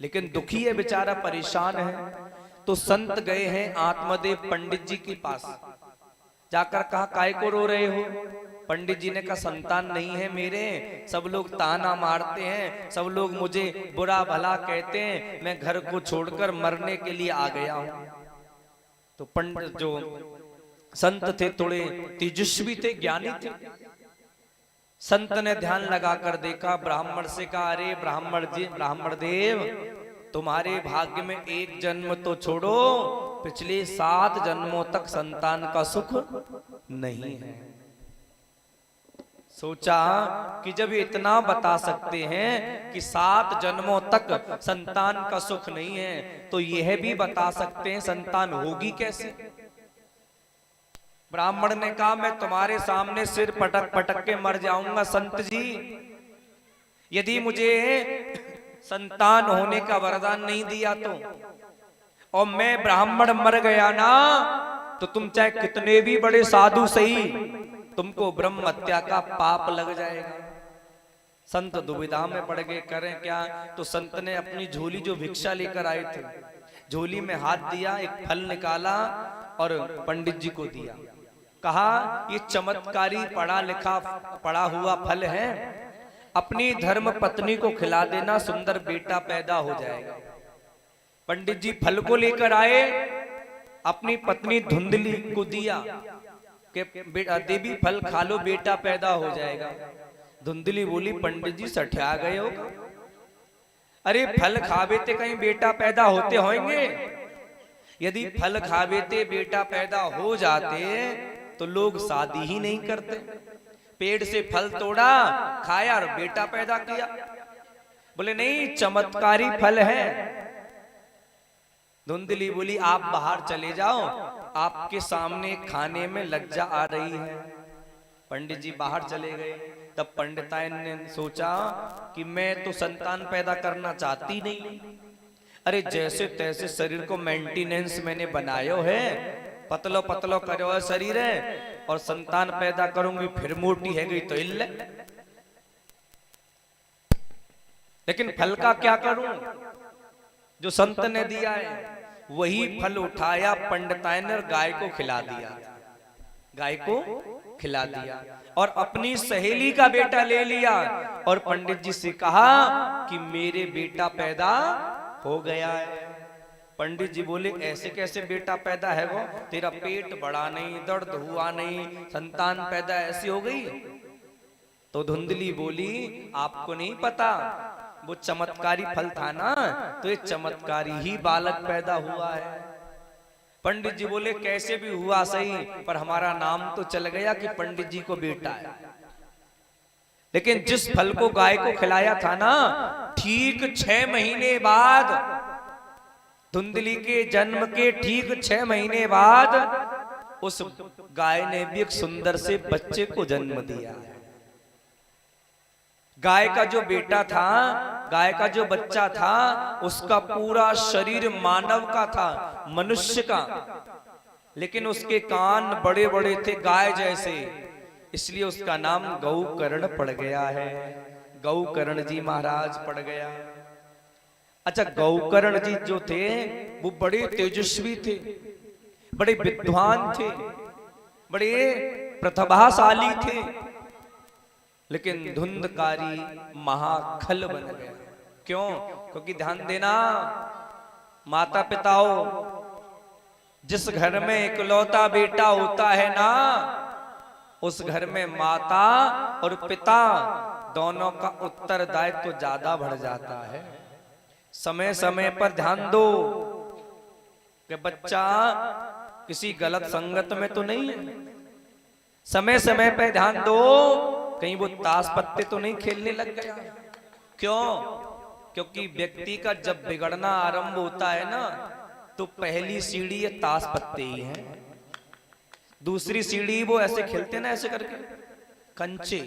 लेकिन दुखी है बेचारा, परेशान है। तो संत गए हैं आत्मदेव पंडित जी के पास, जाकर कहा काय को रो रहे हो? पंडित जी ने कहा संतान नहीं है मेरे, सब लोग ताना मारते हैं, सब लोग मुझे बुरा भला कहते हैं, मैं घर को छोड़कर मरने के लिए आ गया हूं। तो पंडित जो संत थे थोड़े तेजस्वी थे, ज्ञानी थे। संत ने ध्यान लगाकर देखा, ब्राह्मण से कहा, अरे ब्राह्मण देव, तुम्हारे भाग्य में एक जन्म तो छोड़ो, पिछले 7 जन्मों तक संतान का सुख नहीं है। सोचा कि जब ये इतना बता सकते हैं कि 7 जन्मों तक संतान का सुख नहीं है, तो यह भी बता सकते हैं संतान होगी कैसे। ब्राह्मण ने कहा मैं तुम्हारे सामने सिर पटक पटक के मर जाऊंगा संत जी, यदि मुझे संतान होने का वरदान नहीं दिया तो, और मैं ब्राह्मण मर गया ना तो तुम चाहे कितने भी बड़े साधु सही, तुमको ब्रह्म हत्या का पाप लग जाएगा। संत दुविधा में पड़ गए, करें क्या? तो संत ने अपनी झोली जो भिक्षा लेकर आए थे, झोली में हाथ दिया, एक फल निकाला और पंडित जी को दिया। कहा ये चमत्कारी पढ़ा लिखा पढ़ा हुआ फल है, अपनी धर्म पत्नी को खिला देना, सुंदर बेटा पैदा हो जाएगा। पंडित जी फल को लेकर आए, अपनी पत्नी धुंधली को दिया कि देवी फल खा लो, बेटा पैदा हो जाएगा। धुंधली बोली पंडित जी सठिया गए हो, अरे फल खावे ते कहीं बेटा पैदा होते होंगे? यदि फल खावे ते बेटा पैदा हो जाते तो लोग शादी ही नहीं करते। पेड़ से फल तोड़ा, खाया और बेटा पैदा किया। बोले नहीं, चमत्कारी फल है। धुंधली बोली आप बाहर चले जाओ, आपके सामने खाने में लज्जा आ रही है। पंडित जी बाहर चले गए। तब पंडिताइन ने सोचा कि मैं तो संतान पैदा करना चाहती नहीं, अरे जैसे तैसे शरीर को मेंटेनेंस मैंने बनायो है, पतलो पतलो करो शरीर है, और संतान पैदा करूंगी फिर मोटी है गई तो इल्ले। लेकिन फल का क्या करूं? जो संत ने दिया है वही फल उठाया पंडिताइन ने, गाय को खिला दिया, गाय को खिला दिया, और अपनी सहेली का बेटा ले लिया और पंडित जी से कहा कि मेरे बेटा पैदा हो गया है। पंडित जी बोले ऐसे कैसे बेटा पैदा है? वो तेरा पेट बड़ा नहीं, दर्द हुआ नहीं, संतान पैदा ऐसी हो गई? तो धुंधली बोली आपको नहीं पता, वो चमत्कारी फल था ना, तो ये चमत्कारी ही बालक पैदा हुआ है। पंडित जी बोले कैसे भी हुआ सही, पर हमारा नाम तो चल गया कि पंडित जी को बेटा है। लेकिन जिस फल को गाय को खिलाया था ना, ठीक 6 महीने बाद, धुंधली के जन्म के ठीक 6 महीने बाद उस गाय ने भी एक सुंदर से बच्चे को जन्म दिया। गाय का जो बेटा था, गाय का जो बच्चा था, उसका पूरा शरीर मानव का था, मनुष्य का, लेकिन उसके कान बड़े बड़े थे गाय जैसे, इसलिए उसका नाम गौकर्ण पड़ गया है। गौकर्ण जी महाराज पड़ गया। अच्छा, गौकर्ण जी जो थे वो बड़े तेजस्वी थे, बड़े विद्वान थे, बड़े प्रतिभाशाली थे, लेकिन धुंधकारी महाखल बन गया। क्यों? क्योंकि ध्यान देना माता पिताओं, जिस घर में इकलौता बेटा होता है ना, उस घर में माता और पिता दोनों का उत्तरदायित्व तो ज्यादा बढ़ जाता है। समय समय पर ध्यान दो कि बच्चा किसी गलत संगत में तो नहीं है। समय समय पर ध्यान दो कहीं वो ताश पत्ते तो नहीं खेलने लग गया। क्यों? क्योंकि व्यक्ति का जब बिगड़ना आरंभ होता है ना, तो पहली सीढ़ी ये ताश पत्ते ही है, दूसरी सीढ़ी वो ऐसे खेलते ना ऐसे करके कंचे,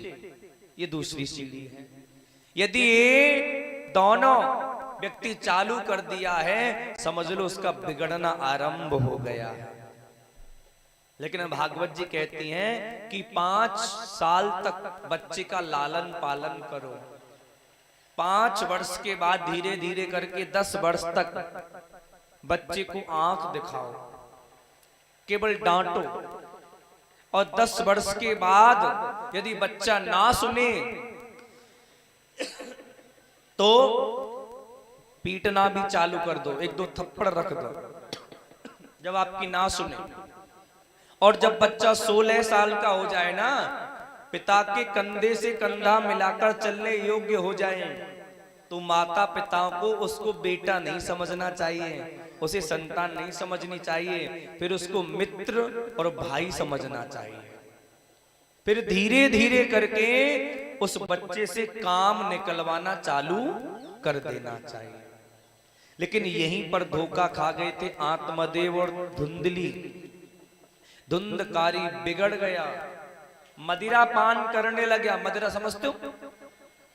ये दूसरी सीढ़ी है। यदि ये दोनों व्यक्ति चालू कर दिया है, समझ लो उसका बिगड़ना आरंभ हो गया है। लेकिन भागवत जी कहती हैं कि 5 साल तक बच्चे का लालन पालन करो, 5 वर्ष के बाद धीरे धीरे करके 10 वर्ष तक बच्चे को आंख दिखाओ, केवल डांटो, और 10 वर्ष के बाद यदि बच्चा ना सुने तो पीटना भी चालू कर दो, 1-2 थप्पड़ रख दो जब आपकी ना सुने। और जब बच्चा 16 साल का हो जाए ना, पिता के कंधे से कंधा मिलाकर चलने योग्य हो जाए, तो माता पिता को उसको बेटा नहीं समझना चाहिए, उसे संतान नहीं समझनी चाहिए, फिर उसको मित्र और भाई समझना चाहिए। फिर धीरे धीरे करके उस बच्चे से काम निकलवाना चालू कर देना चाहिए। लेकिन यहीं पर धोखा खा गए थे आत्मदेव और धुंधली। धुंधकारी बिगड़ गया, मदिरा पान करने लग गया। मदिरा समझते हो?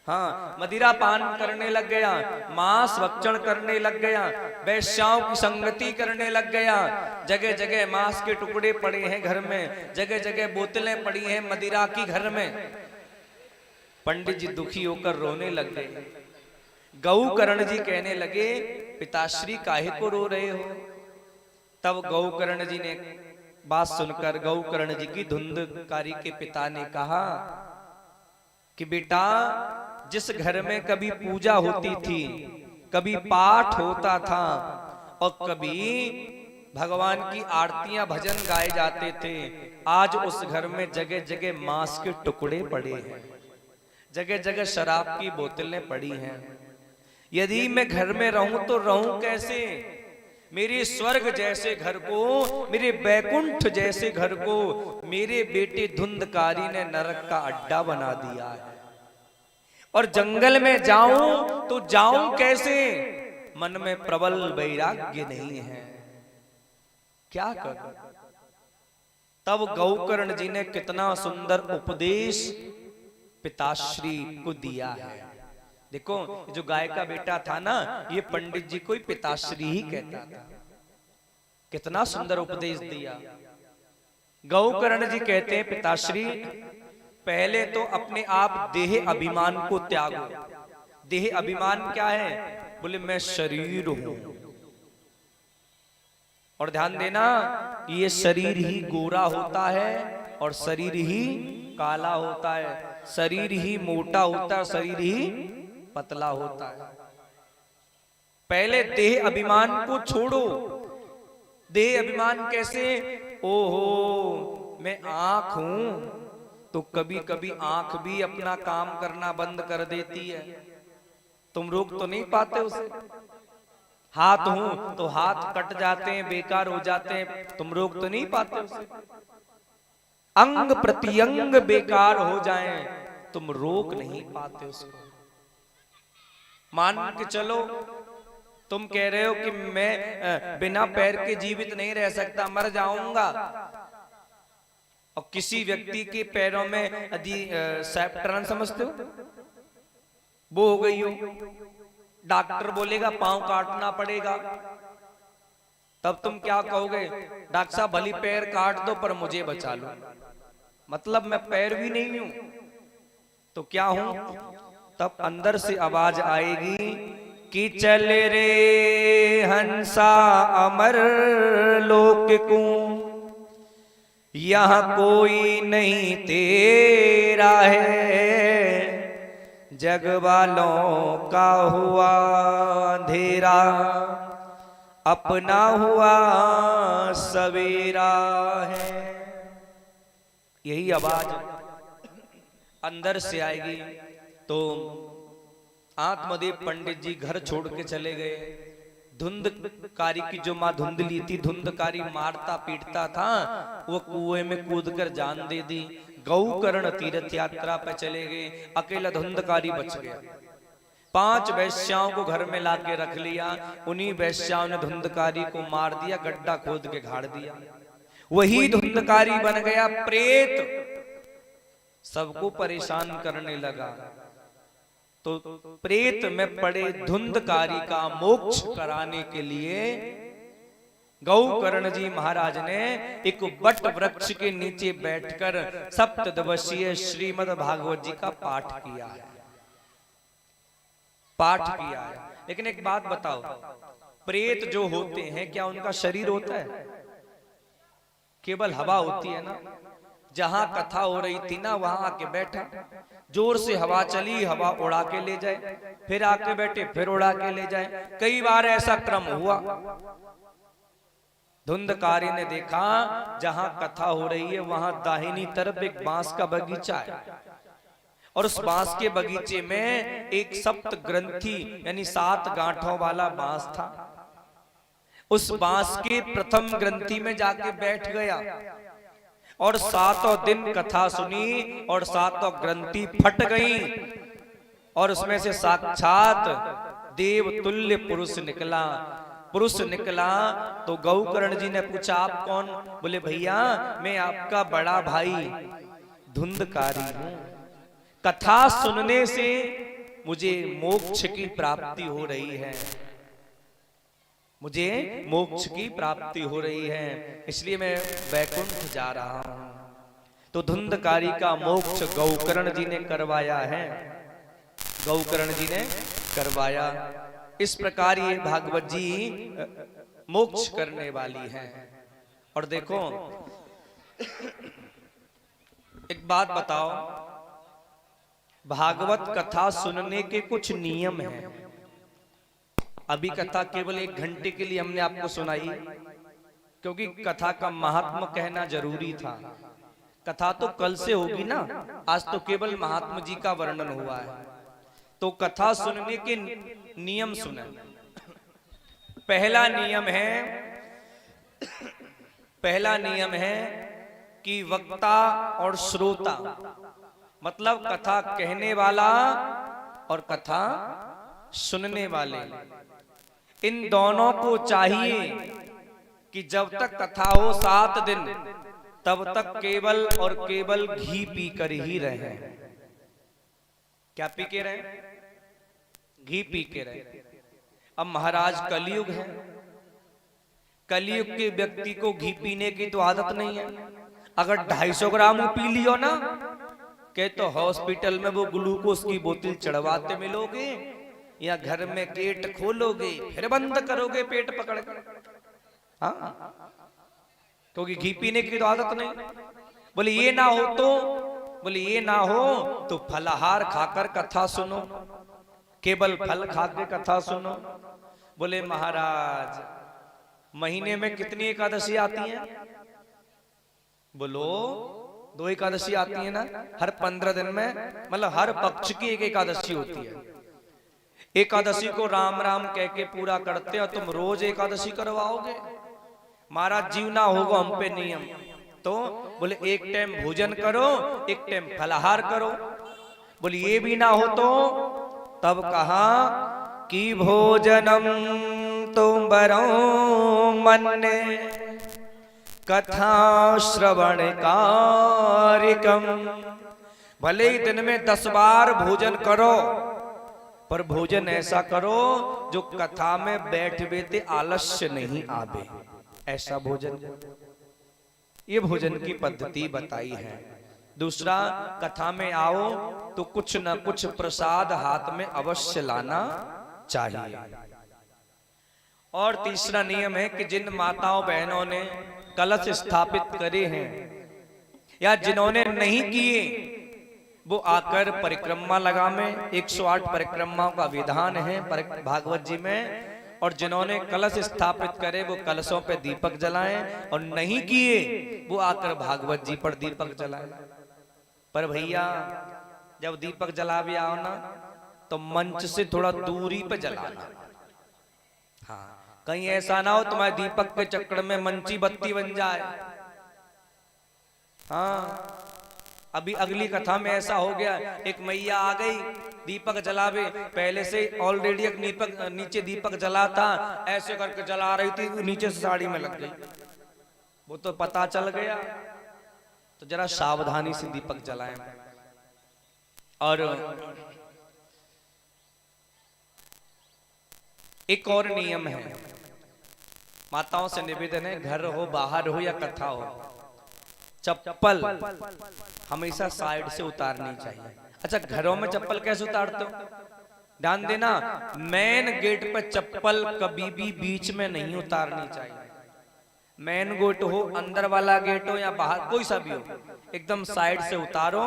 हाँ, मदिरा पान करने लग गया, मांस भक्षण करने लग गया, वैश्याओं की संगति करने लग गया। जगह जगह मांस के टुकड़े पड़े हैं घर में, जगह जगह बोतलें पड़ी हैं मदिरा की घर में। पंडित जी दुखी होकर रोने लग गए। गौकर्ण जी कहने लगे, पिताश्री काहे को रो रहे हो? तब गौकर्ण जी ने बात सुनकर गौकर्ण जी की धुंधकारी के पिता ने कहा कि बेटा, जिस घर में कभी पूजा होती थी, कभी पाठ होता था और कभी भगवान की आरतियां भजन गाए जाते थे, आज उस घर में जगह जगह मांस के टुकड़े पड़े हैं, जगह जगह शराब की बोतलें पड़ी हैं। यदि मैं घर में रहूं तो रहूं कैसे? मेरे स्वर्ग जैसे घर को, मेरे बैकुंठ जैसे घर को मेरे बेटे धुंधकारी ने नरक का अड्डा बना दिया है। और जंगल में जाऊं तो जाऊं कैसे? मन में प्रबल वैराग्य नहीं है, क्या करूं? तब गौकर्ण जी ने कितना सुंदर उपदेश पिताश्री को दिया है। देखो, जो गाय का बेटा था ना, ये पंडित जी को पिताश्री ही कहता था। कितना सुंदर उपदेश दिया। गौकर्ण जी कहते हैं, पिताश्री, पहले तो अपने आप देह अभिमान को त्यागो। देह अभिमान क्या है? बोले मैं शरीर हूं। और ध्यान देना, ये शरीर ही गोरा होता है और शरीर ही काला होता है, शरीर ही मोटा होता है, शरीर ही पतला होता है। पहले देह अभिमान को छोड़ो। देह अभिमान कैसे? ओहो, मैं आंख हूं, तो कभी कभी आंख भी अपना काम करना बंद कर देती है। तुम रोक तो नहीं पाते उसे। हाथ हूं तो हाथ कट जाते हैं, बेकार हो जाते हैं, तुम रोक तो नहीं पाते उसे। अंग प्रत्यंग बेकार हो जाएं, तुम रोक नहीं पाते उसको। मान के चलो, तुम कह रहे हो कि मैं बिना पैर के जीवित नहीं रह सकता, मर जाऊंगा। और किसी व्यक्ति के पैरों में यदि सेप्टरन समझते हो, वो हो गई हो, डॉक्टर बोलेगा पांव काटना पड़ेगा, तब तुम क्या कहोगे? डॉक्टर साहब भली पैर काट दो पर मुझे बचा लो। मतलब मैं पैर भी नहीं हूं तो क्या हूं? तब अंदर से आवाज आएगी कि चल रे हंसा अमर लोक को, यहाँ कोई नहीं तेरा है, जग वालों का हुआ अंधेरा, अपना हुआ सवेरा है। यही आवाज अंदर से आएगी। तो आत्मदेव पंडित जी घर छोड़ के चले गए। धुंधकारी की जो माँ धुंधली थी, धुंधकारी मारता पीटता था, वो कुएं में कूदकर जान दे दी। गौकर्ण तीर्थ यात्रा पे चले गए, अकेला धुंधकारी बच गया। 5 वैश्याओं को घर में लाके रख लिया। उन्हीं वैश्याओं ने धुंधकारी को मार दिया, गड्ढा खोद के गाड़ दिया। वही धुंधकारी बन गया प्रेत, सबको परेशान करने लगा। तो प्रेत में पड़े धुंधकारी का मोक्ष कराने के लिए गौकर्ण जी महाराज ने एक वट वृक्ष के नीचे बैठकर सप्तदिवसीय श्रीमद् भागवत जी का पाठ किया है। पाठ किया है। लेकिन एक बात बताओ, प्रेत जो होते हैं क्या उनका शरीर होता है? केवल हवा होती है ना। जहां कथा हो रही थी ना, वहां आके बैठा, जोर से हवा चली, हवा उड़ा के ले जाए, फिर आके बैठे, फिर उड़ा के ले जाए। कई बार ऐसा क्रम हुआ। धुंधकारी ने देखा जहां कथा हो रही है वहां दाहिनी तरफ एक बांस का बगीचा है, और उस बांस के बगीचे में एक सप्त ग्रंथि यानी 7 गांठों वाला बांस था। उस बांस के प्रथम ग्रंथि में जाके बैठ गया और 7 दिन कथा सुनी और 7 ग्रंथि फट गई और उसमें से साक्षात देवतुल्य पुरुष निकला। पुरुष निकला तो गौकर्ण जी ने पूछा आप कौन? बोले भैया मैं आपका बड़ा भाई धुंधकारी हूं, कथा सुनने से मुझे मोक्ष की प्राप्ति हो रही है, मुझे मोक्ष की प्राप्ति हो रही है, इसलिए मैं वैकुंठ जा रहा हूं। तो धुंधकारी का मोक्ष गौकर्ण जी ने करवाया है, गौकर्ण जी ने करवाया। इस प्रकार ये भागवत जी मोक्ष करने वाली है। और देखो एक बात बताओ, भागवत कथा सुनने के कुछ नियम हैं। अभी कथा केवल 1 घंटे के लिए हमने आपको सुनाई, क्योंकि कथा का महात्मा कहना जरूरी था। कथा तो कल से होगी ना, आज तो केवल महात्मा जी का वर्णन हुआ है। तो कथा सुनने के नियम सुने। पहला नियम है कि वक्ता और श्रोता, मतलब कथा कहने वाला और कथा सुनने वाले, इन दोनों को चाहिए कि जब तक कथा हो 7 दिन तब तक केवल और केवल घी पीकर ही रहे। क्या पी के रहे? घी पी के रहे। अब महाराज कलयुग है, कलयुग के व्यक्ति को घी पीने की तो आदत नहीं है। अगर 250 ग्राम पी लियो ना, के तो हॉस्पिटल में वो ग्लूकोज की बोतल चढ़वाते मिलोगे, या घर में गेट खोलोगे फिर बंद करोगे पेट पकड़ कर। हाँ, क्योंकि घी पीने की तो आदत नहीं। बोले ये ना हो तो फलाहार खाकर कथा सुनो, केवल फल खा के कथा सुनो। बोले महाराज महीने में कितनी एकादशी आती है? बोलो 2 एकादशी आती है ना, हर 15 दिन में, मतलब हर पक्ष की 1 एकादशी होती है। एकादशी को राम राम कह के पूरा करते हो, तुम रोज एकादशी करवाओगे? महाराज जीव ना होगा हम पे नियम। तो बोले 1 टाइम भोजन करो, 1 टाइम फलाहार करो। बोले ये भी ना हो तो तब कहा कि भोजनम तुम बरो मन्ने कथा श्रवण कार्यकम। भले ही दिन में 10 बार भोजन करो, पर भोजन ऐसा करो जो कथा में बैठ बैठे आलस्य नहीं आवे, ऐसा भोजन। ये भोजन की पद्धति बताई है। दूसरा, कथा में आओ तो कुछ न कुछ प्रसाद हाथ में अवश्य लाना चाहिए। और तीसरा नियम है कि जिन माताओं बहनों ने कलश स्थापित करे हैं या जिन्होंने नहीं किए, वो आकर परिक्रमा लगावें। 108 परिक्रमाओं का विधान है भागवत जी में। और जिन्होंने कलश स्थापित करे वो कलशों पे दीपक जलाएं, और नहीं किए वो आकर भागवत जी पर दीपक जलाएं। पर भैया जब दीपक जला भी आओ ना, तो मंच से थोड़ा दूरी पे जलाना। हाँ, कहीं ऐसा ना हो तुम्हारे दीपक के चक्कर में मंची बत्ती बन जाए। हाँ, अभी अगली कथा में ऐसा हो गया, एक मैया आ गई दीपक जलावे, पहले से ऑलरेडी एक नीचे दीपक जला था, ऐसे करके जला रही थी, नीचे से साड़ी में लग गई। वो तो पता चल गया। तो जरा सावधानी से दीपक जलाएं। और एक और नियम है, माताओं से निवेदन है, घर हो बाहर हो या कथा हो, चप्पल हमेशा साइड से उतारनी चाहिए। अच्छा, घरों में चप्पल कैसे उतारते हो? ध्यान देना, मेन गेट पर चप्पल कभी भी बीच में नहीं उतारनी चाहिए। मेन गेट हो, अंदर वाला गेट हो या बाहर, कोई सा भी हो, एकदम साइड से उतारो।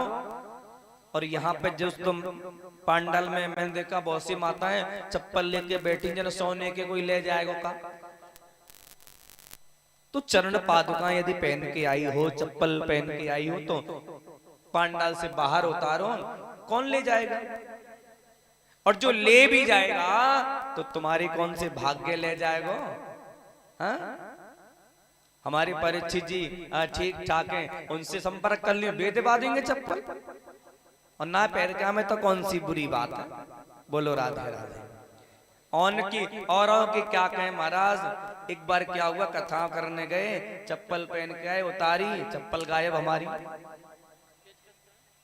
और यहाँ पे जो तुम पांडाल में मैंने देखा बहुत सी माताएं चप्पल लेके बैठी, जन सोने के कोई ले जाएगा का। तो चरण पादुका यदि पहन के आई हो, चप्पल पहन के आई हो, तो पांडाल से बाहर उतारो, कौन ले जाएगा? और जो ले भी जाएगा तो तुम्हारे कौन से भाग्य ले जाएगा? हाँ? हमारे परीक्षित जी ठीक ठाक हैं, उनसे संपर्क कर लियो, बेदबा देंगे चप्पल। और ना पैर का में तो कौन सी बुरी बात है। बोलो राधे राधे। औरों की क्या कहें महाराज। एक बार क्या हुआ, कथा करने गए, चप्पल पहन के आए, उतारी, चप्पल गायब हमारी।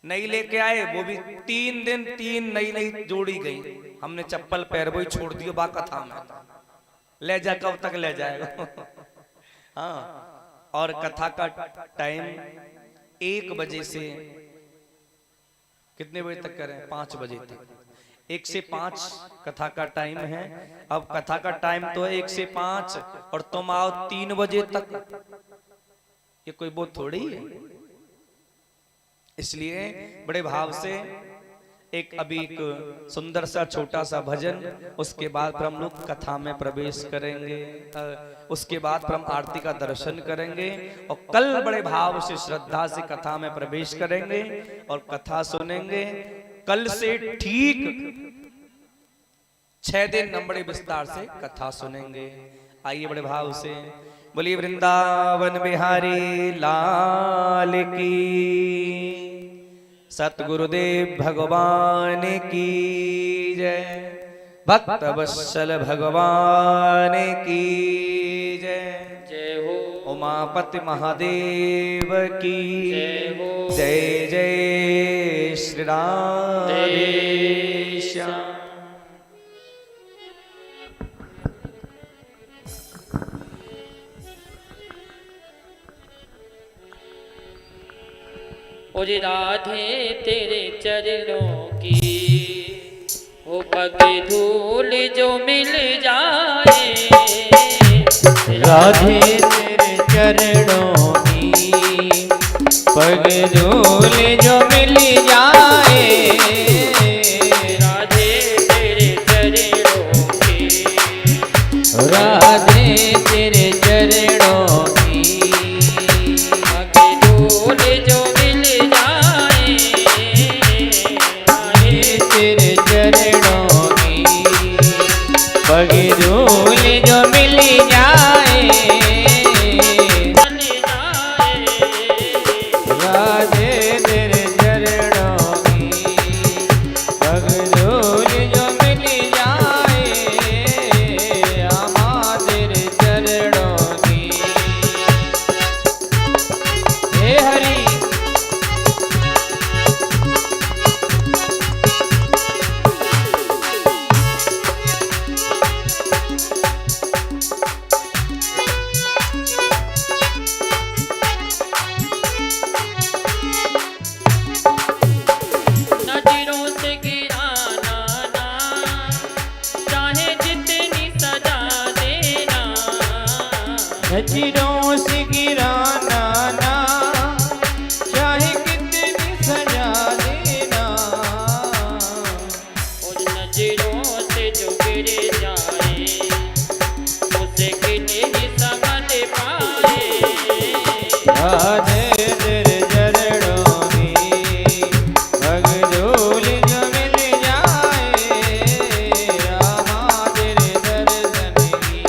नई लेके आए, वो भी 3 दिन 3 नई जोड़ी गई। हमने चप्पल पैर वो छोड़ दियो बा कथा में, ले जा, कब तक ले जाएगा। हाँ, और कथा का टाइम 1 बजे से कितने बजे तक करें, 5 बजे तक। 1 से 5 कथा का टाइम है। अब कथा का टाइम तो है 1 से 5 और तुम आओ 3 बजे तक, ये कोई वो थोड़ी है। इसलिए बड़े भाव से एक सुंदर सा छोटा सा भजन, उसके बाद फिर हम लोग कथा में प्रवेश करेंगे। उसके बाद फिर हम आरती का दर्शन करेंगे और कल बड़े भाव से श्रद्धा से कथा में प्रवेश करेंगे और कथा सुनेंगे। कल से ठीक 6 दिन हम बड़े विस्तार से कथा सुनेंगे। आइए बड़े भाव से बोलिए वृंदावन बिहारी लाल की, सतगुरुदेव भगवान की जय, भक्त वत्सल भगवान की जय। जय हो उमापति महादेव की जय हो। जय जय श्री राम जय श्याम। ओ जी राधे तेरे चरणों की वो पग धूल जो मिल जाए, राधे तेरे चरणों की पग धूल जो मिल जाए, राधे तेरे चरणों की, राधे तेरे चरणों की पग धूल जो मिल जाए, राधे तेरे चरणों की पग धूल जो मिल जाए, राधे तेरे चरणों की पग धूल जो मिल जाए, आमा तेरे चरणों की। हे हरि नजरों से गिराना ना, चाहे जितनी सजा देना, नजरों से गिराना ना, चाहे कितनी सजा देना, उन नजरों से जो गिर जाए उसे किन्हीं ही समझ पाए, राधे तेरे चरणों की पग धूल जो मिल जाए, रामा तेरे दर्शन की।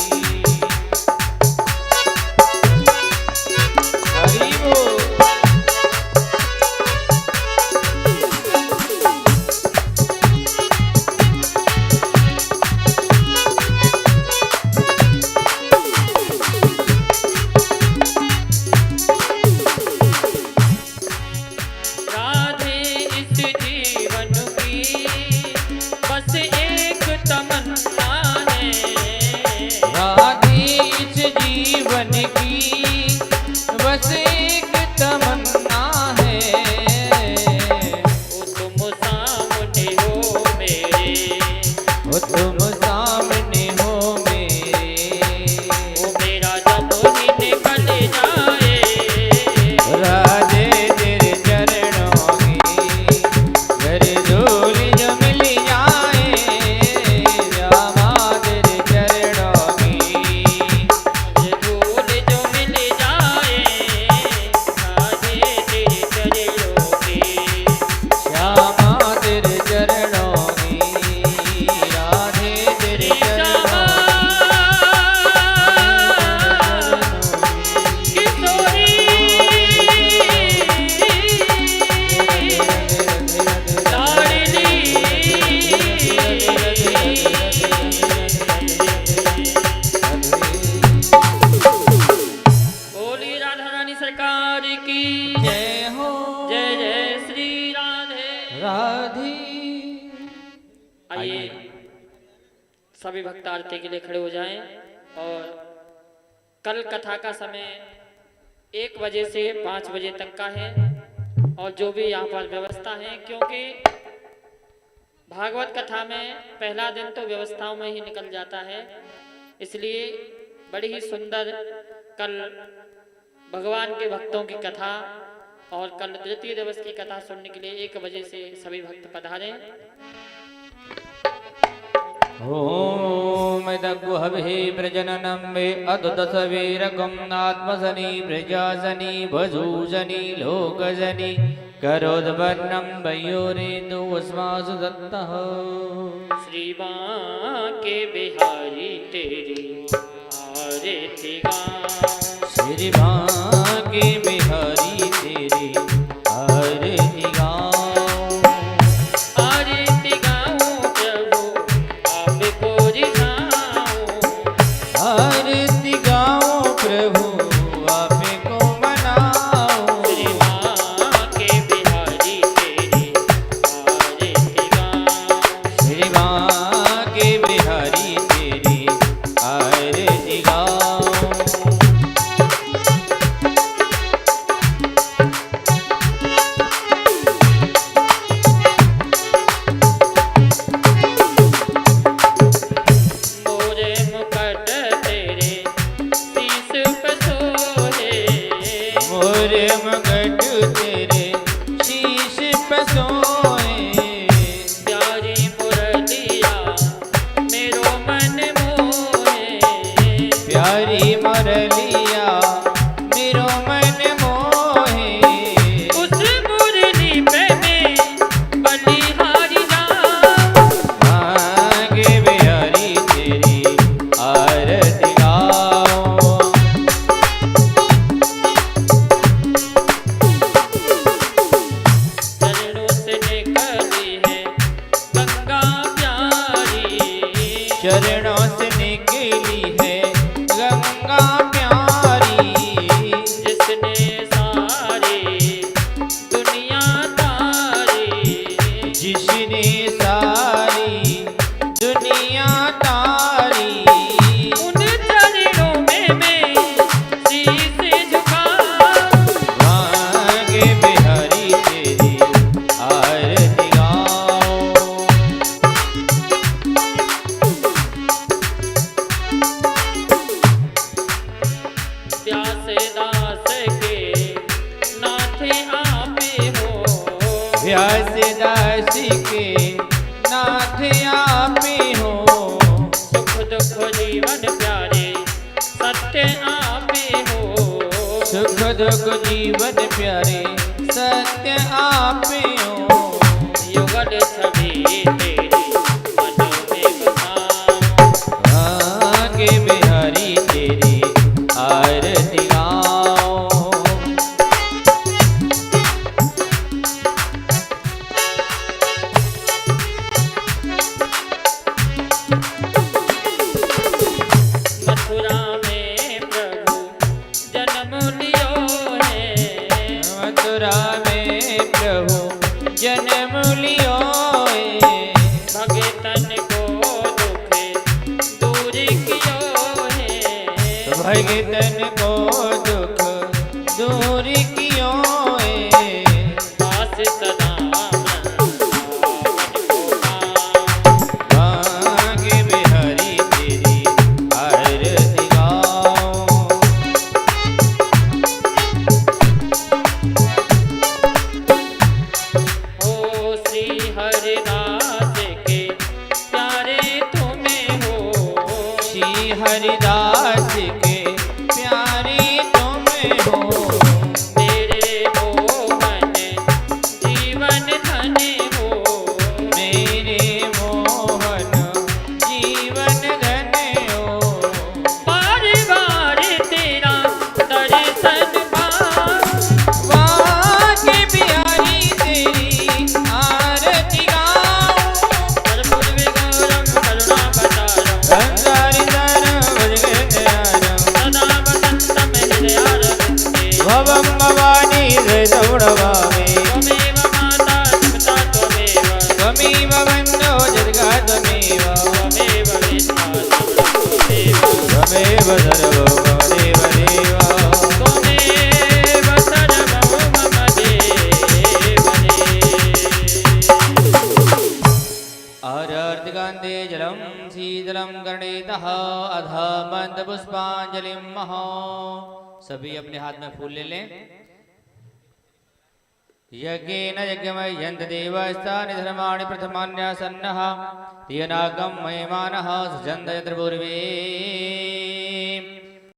सरकार की जय हो जय जय श्री राधे राधे। आइए सभी भक्त आरती के लिए खड़े हो जाएं। और कल कथा का समय 1 बजे से 5 बजे तक का है। और जो भी यहाँ पर व्यवस्था है, क्योंकि भागवत कथा में पहला दिन तो व्यवस्थाओं में ही निकल जाता है, इसलिए बड़ी ही सुंदर कल भगवान के भक्तों की कथा और कल द्वितीय दिवस की कथा सुनने के लिए 1 बजे से सभी भक्त पधारें। ओम दग्गुहवे प्रजननं मे अदुदसवीरकं आत्मसनि प्रजासनि भजूजनि लोकजनि करोद्वर्णं वयोरेन्दुस्मासु दत्तः। श्री बांके बिहारी तेरी आरती गाऊं। श्री बांके बिहारी तेरी आरती गाऊं। आरती गाऊं प्रभु आपको रिझाऊं। आरती गाऊं प्रभु आपको मनाऊं। श्री बांके बिहारी तेरी आरती गाऊं। श्री बांके बिहारी तेरी आरती गाऊं। मोरे मुकुट तेरे शीश पे सोहे। मोरे मुकुट तेरे शीश पे सोए। प्यारी मुरलिया मेरो मन मोहे। प्यारी मुरलिया मेरो मन मोहे। उस मुरली पे मैं बलिहारी जाऊं। आगे बिहारी तेरी आरती गाऊं। चरणों से निकली है गंगा प्यारी। चरणों से निकली है गंगा प्यारी। जिसने सारी दुनिया तारी। जिसने सारी दुनिया तारी। उन चरणों में मैं शीश झुकाऊं। आगे बिहारी तेरी आरती गाऊं। व्यास दास के नाथ आपे हो। व्यास दास के नाथ आपे हो। सुख दुख जीवन प्यारे सत्य आपे हो। सुख दुख जीवन प्यारे सत्य आपे हो। युगल छवि तेरी मन में बसाऊं। आगे बिहारी तेरी आरती गाऊं। मथुरा में प्रभु जन्म लियो है। मथुरा में प्रभु जन्म लियो है। भगतन को दुख दूर कियो है। भगतन को दुख दूर कियो है। पास सदा मन को पाऊं। आगे बिहारी तेरी आरती गाऊं। भवं भवानी सौरभामि त्वमेव माता पिता त्वमेव त्वमेव बन्धो जगद्गा त्वमेव त्वमेव वेत्ता त्वमेव त्वमेव सर्वो मम देव देव त्वमेव सर्वं मम देव आर्तिकान्ते जलं शीतलं कर्णेतः अध मन्दपुष्पाञ्जलिं महो। सभी अपने हाथ में फूल ले लें। यज्ञेन यज्ञमयन्त देवस्तानि धर्माणि प्रथमान्यासन्नः तेनागं मयमानः सृजन्त यत्र पूर्वे